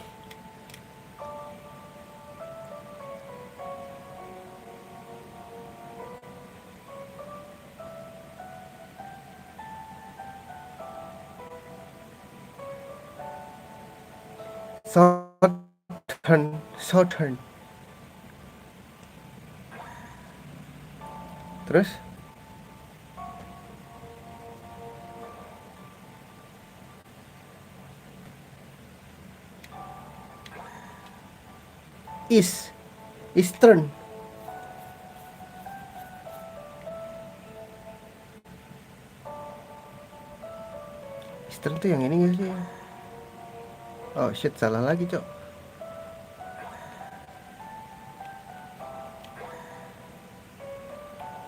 A: Southern. Terus? Eastern. Eastern tuh yang ini gak sih? Oh shit, salah lagi cok.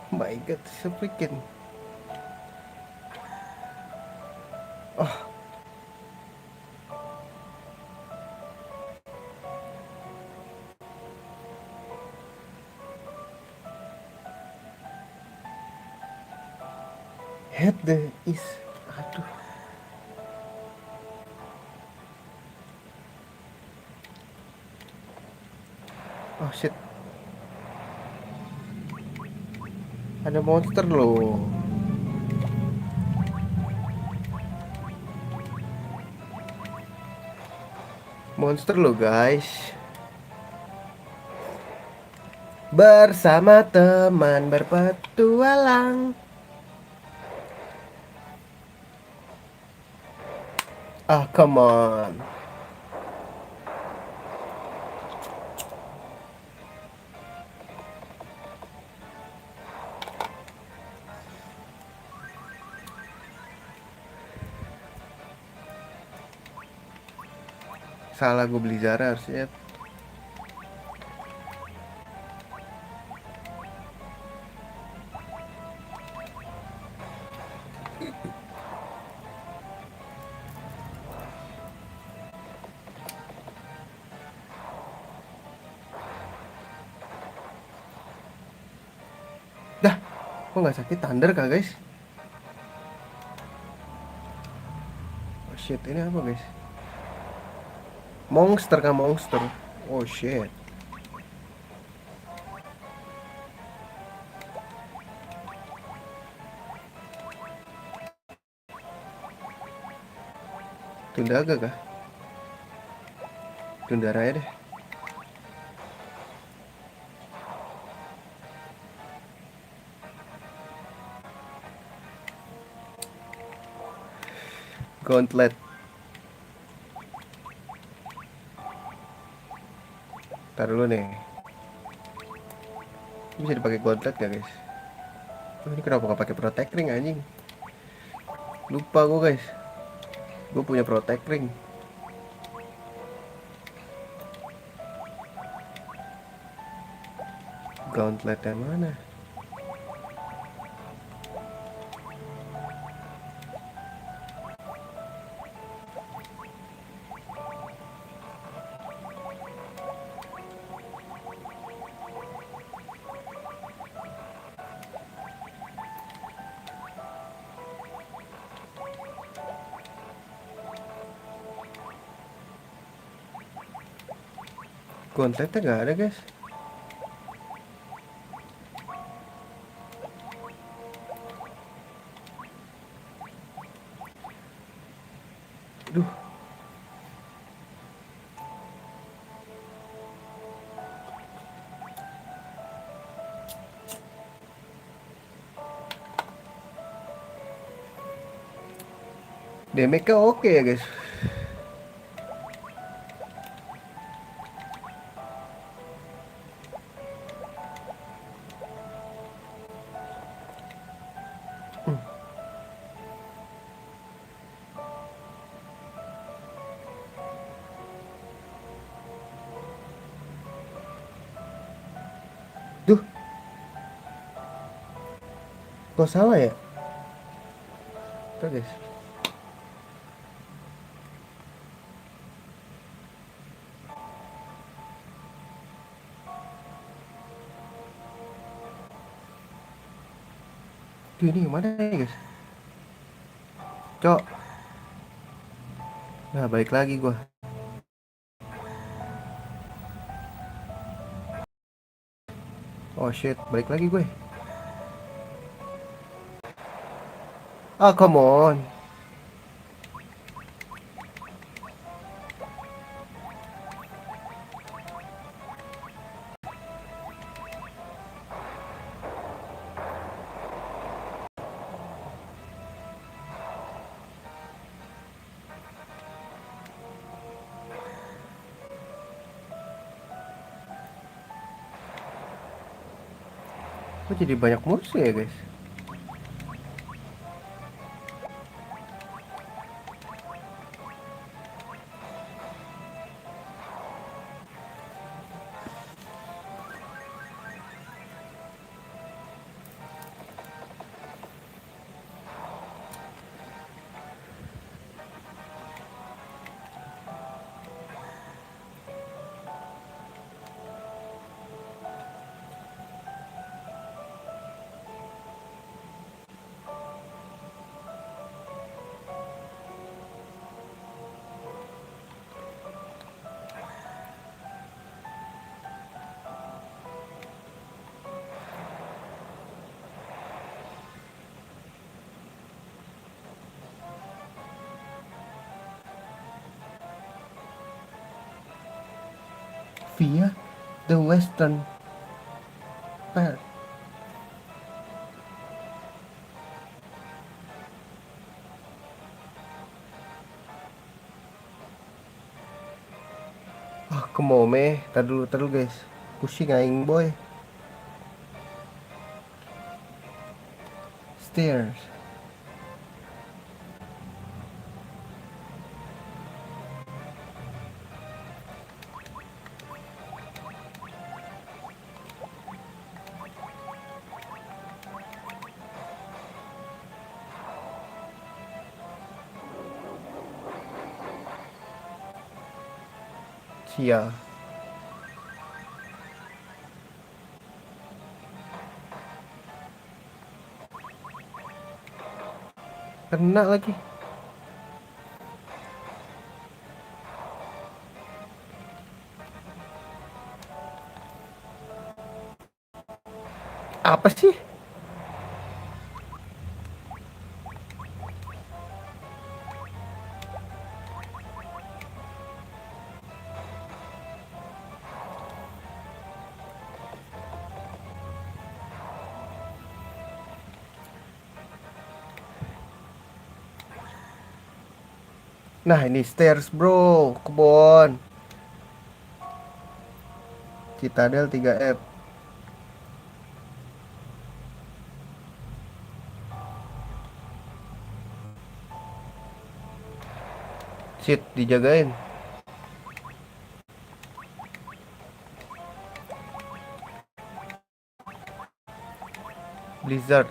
A: Oh my god, so freaking. Oh, hate the is. Aduh. Oh shit. Ada monster loh. Monster loh guys. Bersama teman berpetualang. Ah, come on. Salah gue beli Zara harusnya. Dah, kok nggak sakit thunder kah guys? Oh shit, ini apa guys? Monster kah monster? Oh shit. Tunda agak kah? Tunda raya deh. Gauntlet. Ntar dulu nih. Bisa dipakai gauntlet gak guys? Oh, ini kenapa gak pakai protect ring anjing? Lupa gue guys. Gue punya protect ring. Gauntlet yang mana? Gauntletnya gak ada guys. Duh. Damage-nya oke ya guys. Duh. Kok salah ya? Tuh guys. Duh, ini gimana ya guys? Cok. Nah, balik lagi gua. Oh shit, balik lagi gue. Ah, come on. Kok jadi banyak musuh ya guys? via the western part. Ah, kemau meh. Tar dulu guys. Pusing aing boy. Stairs. Sia. Kena lagi. Apa sih? Nah ini stairs bro, kebon. Citadel 3F. Shit, dijagain. Blizzard.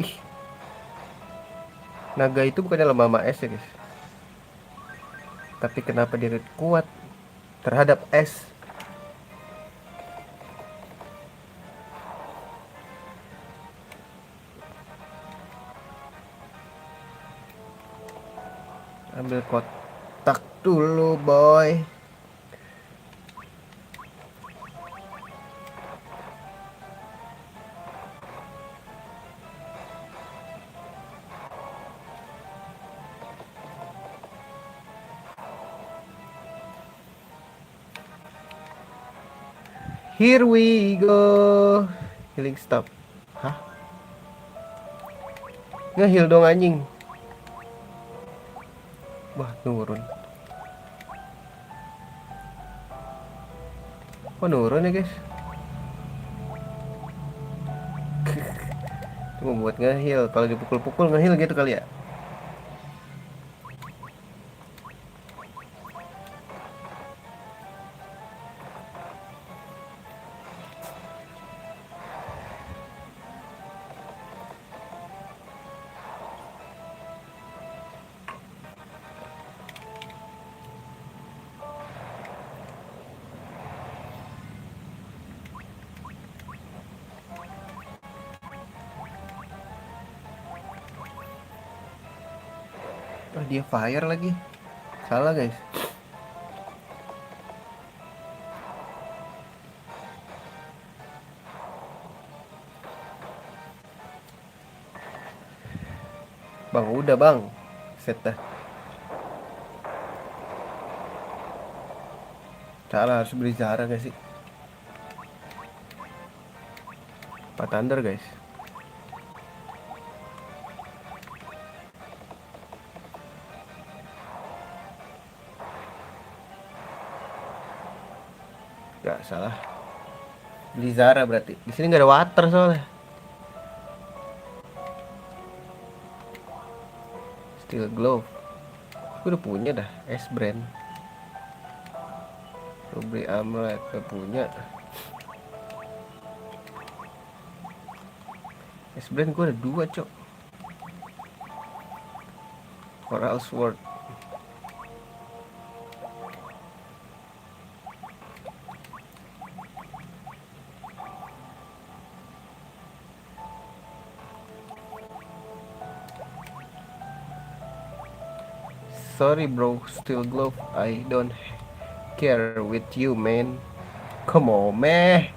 A: Ih, naga itu bukannya lemah sama es ya guys. Tapi kenapa dia kuat terhadap es? Ambil kotak dulu boy. Here we go. Healing stop. Hah? Nge-heal dong anjing. Wah, nurun. Kok nurun ya guys? Cuma buat nge-heal. Kalau dipukul-pukul nge-heal gitu kali ya. Ah, dia fire lagi. Salah guys. Bang, udah bang. Set dah. Salah, harus beli Zara gak sih? 4 under guys. Gak salah. Beli Zara berarti. Di sini nggak ada water soalnya. Steel glove. Gue udah punya dah. S brand. Ruby amulet udah punya. S brand gue ada 2 cok. Coral sword. Sorry bro, steel glove. I don't care with you man. Come on man.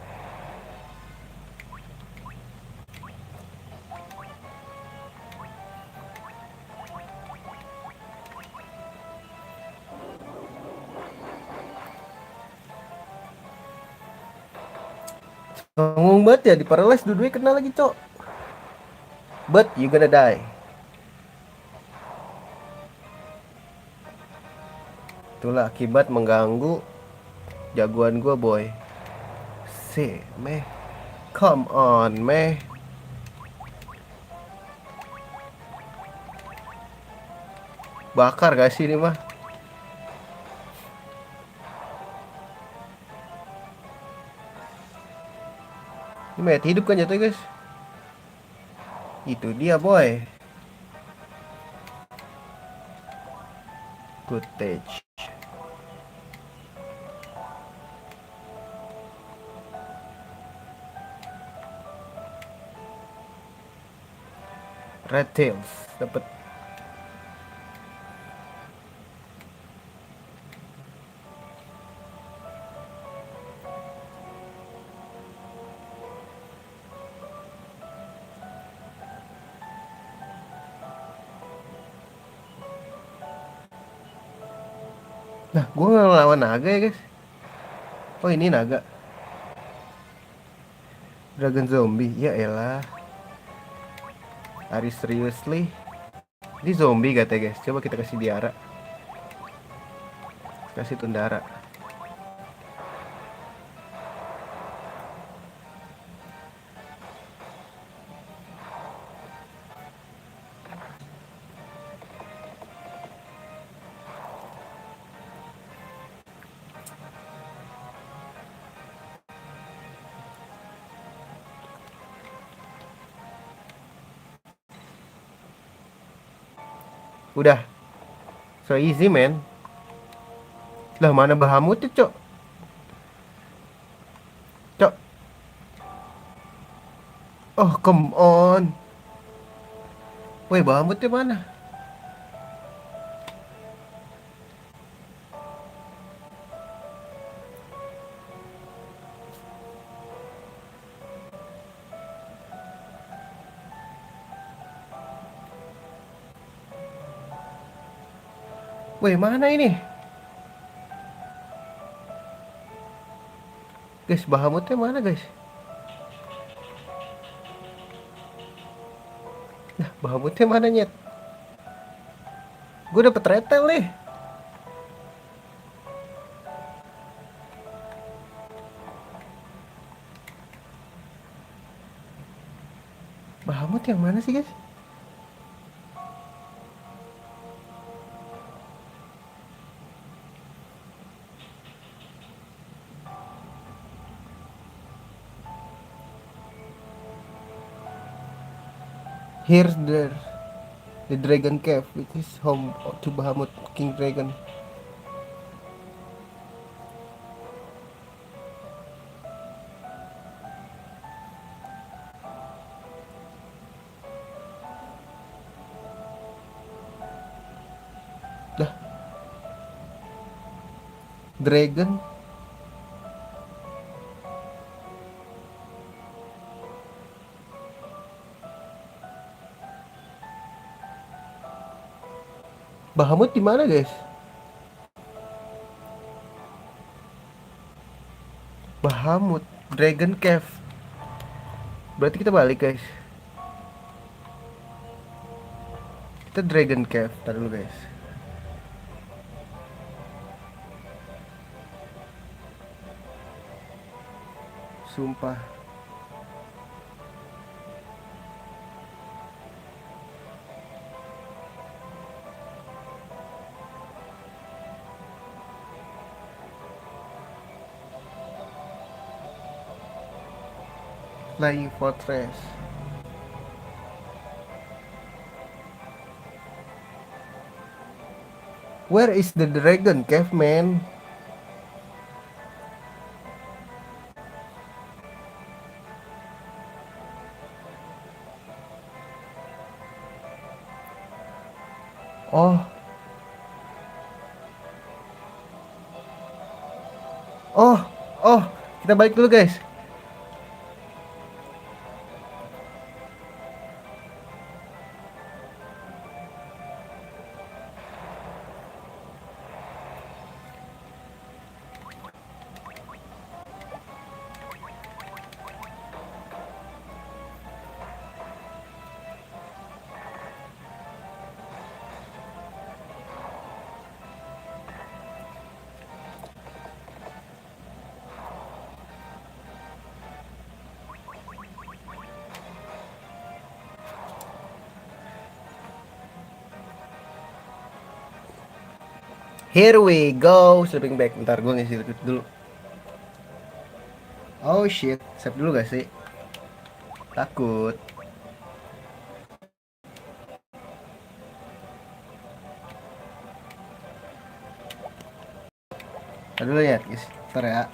A: Ngomong banget ya, di paralyze dua-duanya kena lagi, cok. But you gonna die. Itulah akibat mengganggu jagoan gua, boy. Meh. Come on, meh. Bakar gak sih ini mah? Ini mayat hidup kan jatuh, guys. Itu dia, boy. Good stage. Red Tails dapat. Nah, gua nggak ngelawan naga ya, guys. Oh, ini naga. Dragon zombie. Ya elah. Are you seriously? Ini zombie katanya, guys. Coba kita kasih diara. Kasih tundara. Udah. So easy, man. Lah, mana Bahamut tuh, cok? Cok. Oh, come on. Woi, Bahamutnya mana? Woi, mana ini? Guys, Bahamutnya mana, guys? Nah, Bahamutnya mana, nyet? Gue dapet retel nih. Bahamut yang mana sih, guys? Here's the Dragon Cave, which is home to Bahamut King Dragon. Dah, Dragon. Bahamut di mana, guys? Bahamut Dragon Cave. Berarti kita balik, guys. Kita Dragon Cave. Ntar dulu, guys. Sumpah. Flying Fortress. Where is the Dragon Cave, man? Oh. Oh, oh, kita balik dulu, guys. Here we go, sleeping bag. Bentar gue ngisi liquid dulu. Oh shit, save dulu gak sih? Takut. Tadi dulu ya, guys. Ntar ya.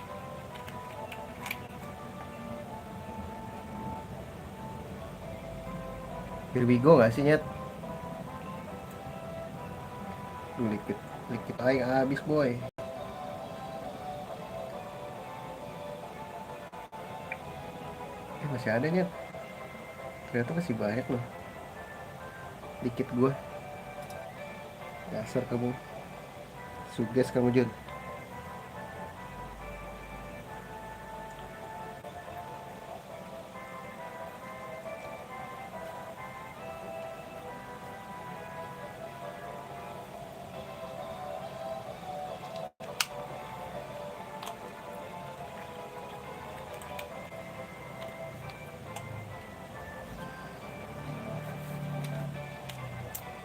A: Here we go gak sih, Nyet? Liquid, liquid aing habis, boy. Masih ada, Nyet. Ternyata masih banyak loh. Dikit gue. Dasar kamu. Suges kamu, Jun.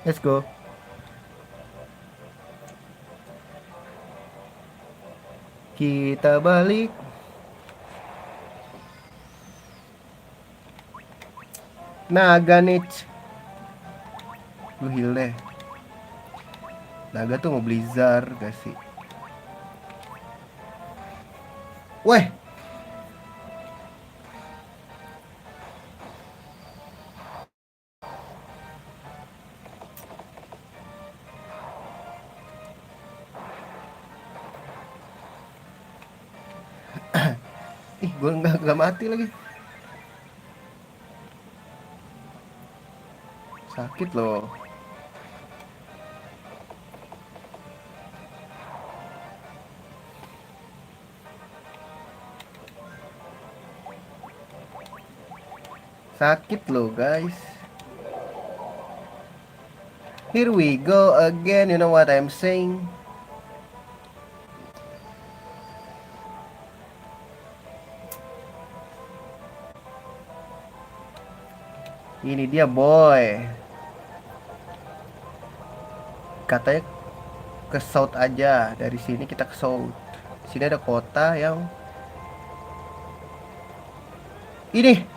A: Let's go. Kita balik. Naga Nich. Lu heal deh. Naga tuh mau Blizzard gak sih? Weh. Ih, gue nggak mati lagi. Sakit loh. Sakit loh, guys. Here we go again, you know what I'm saying? Ini dia, boy. Katanya ke south aja. Dari sini kita ke south. Sini ada kota yang ini.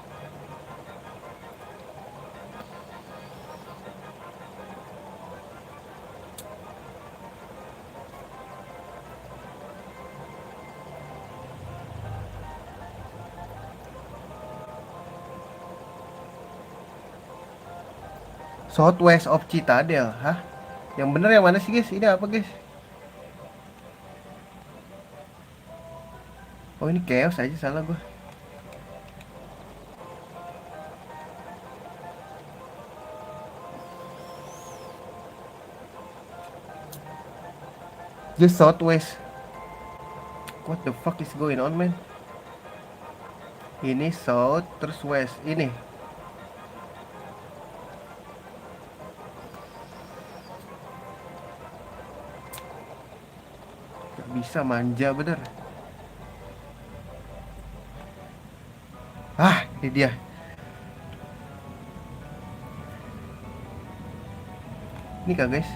A: Southwest of Citadel. Hah? Yang bener yang mana sih, guys? Ini apa, guys? Oh, ini chaos aja, salah gua. Just southwest. What the fuck is going on, man? Ini south terus west. Ini. Gak bisa manja bener. Ah, ini dia. Ini kak, guys.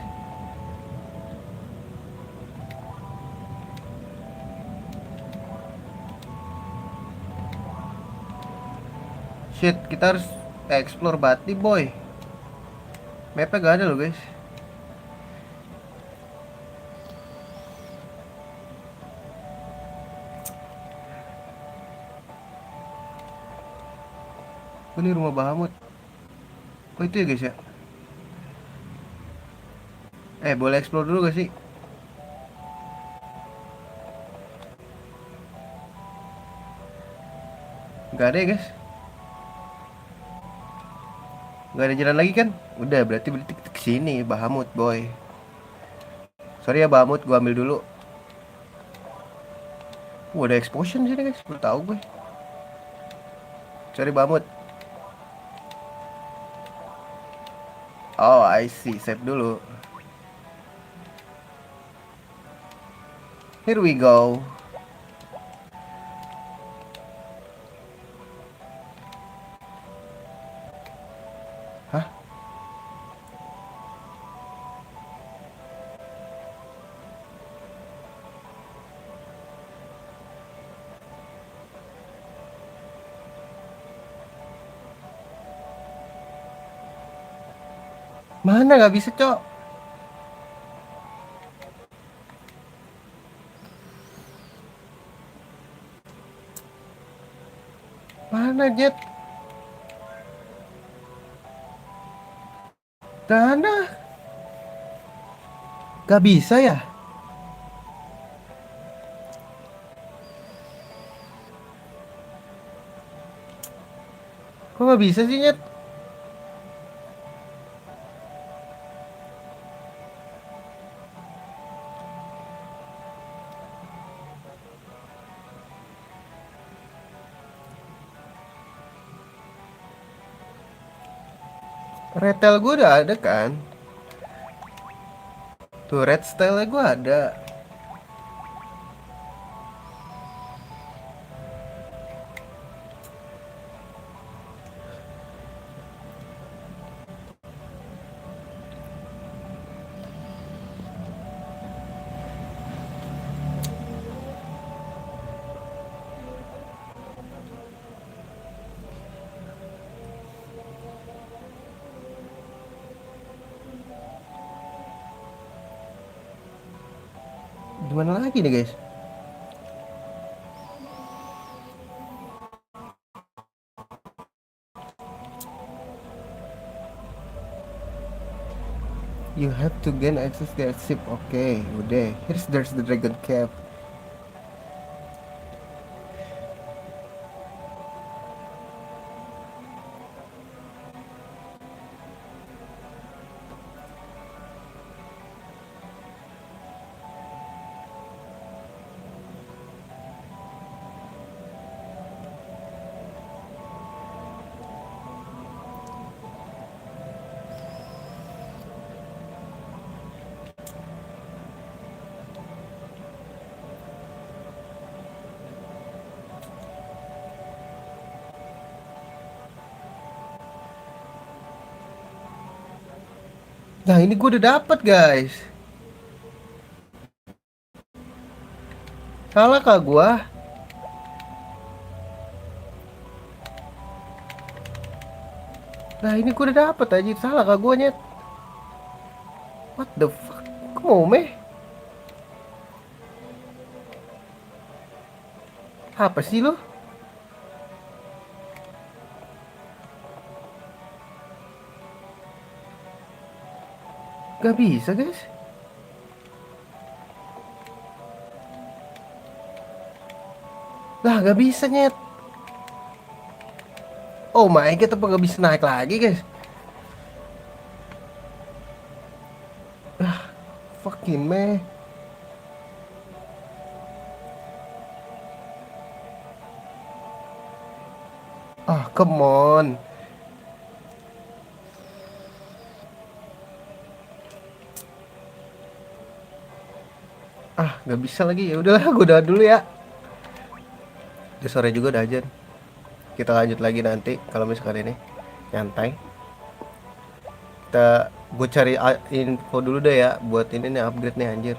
A: Shit, kita harus explore Bati, boy. Mapnya gak ada loh, guys. Oh, ini rumah Bahamut. Oh, itu ya, guys ya. Boleh explore dulu gak sih? Gak ada ya, guys. Gak ada jalan lagi kan? Udah, berarti kita kesini, Bahamut, boy. Sorry ya, Bahamut, gua ambil dulu. Ada explosion sini, guys. Belum tahu gue. Sorry, Bahamut. Oh, I see. Save dulu. Here we go. Hah? Mana nggak bisa, Cok? Mana, Jet? Dana, nggak bisa ya? Kok nggak bisa sih, Jet? Retail gue udah ada kan? Tuh, red style gue ada. Gimana lagi nih, guys? You have to gain access to their ship. Oke, udah. There's the dragon cave. Nah, ini gue udah dapat, guys. Salah kah gue? Nah, ini gue udah dapat aja. Salah kah gue, Nyet? What the fuck? Kok mau meh? Apa sih lo? Gak bisa, guys. Lah, gak bisa, Nyet. Oh my god, apa gak bisa naik lagi, guys? Fucking meh. Ah, come on. Ah, gak bisa lagi. Ya udahlah, gue udah dulu ya. Udah sore juga udah ajan. Kita lanjut lagi nanti kalau misalkan ini nyantai. Gue cari info dulu deh ya buat ini nih upgrade nih anjir.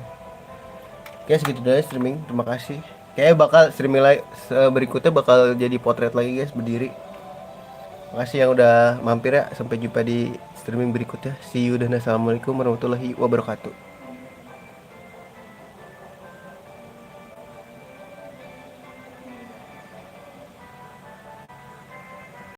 A: Kayak segitu deh streaming. Terima kasih. Kayak bakal streaming lagi berikutnya bakal jadi potret lagi guys berdiri. Makasih yang udah mampir ya. Sampai jumpa di streaming berikutnya. See you dan assalamualaikum warahmatullahi wabarakatuh.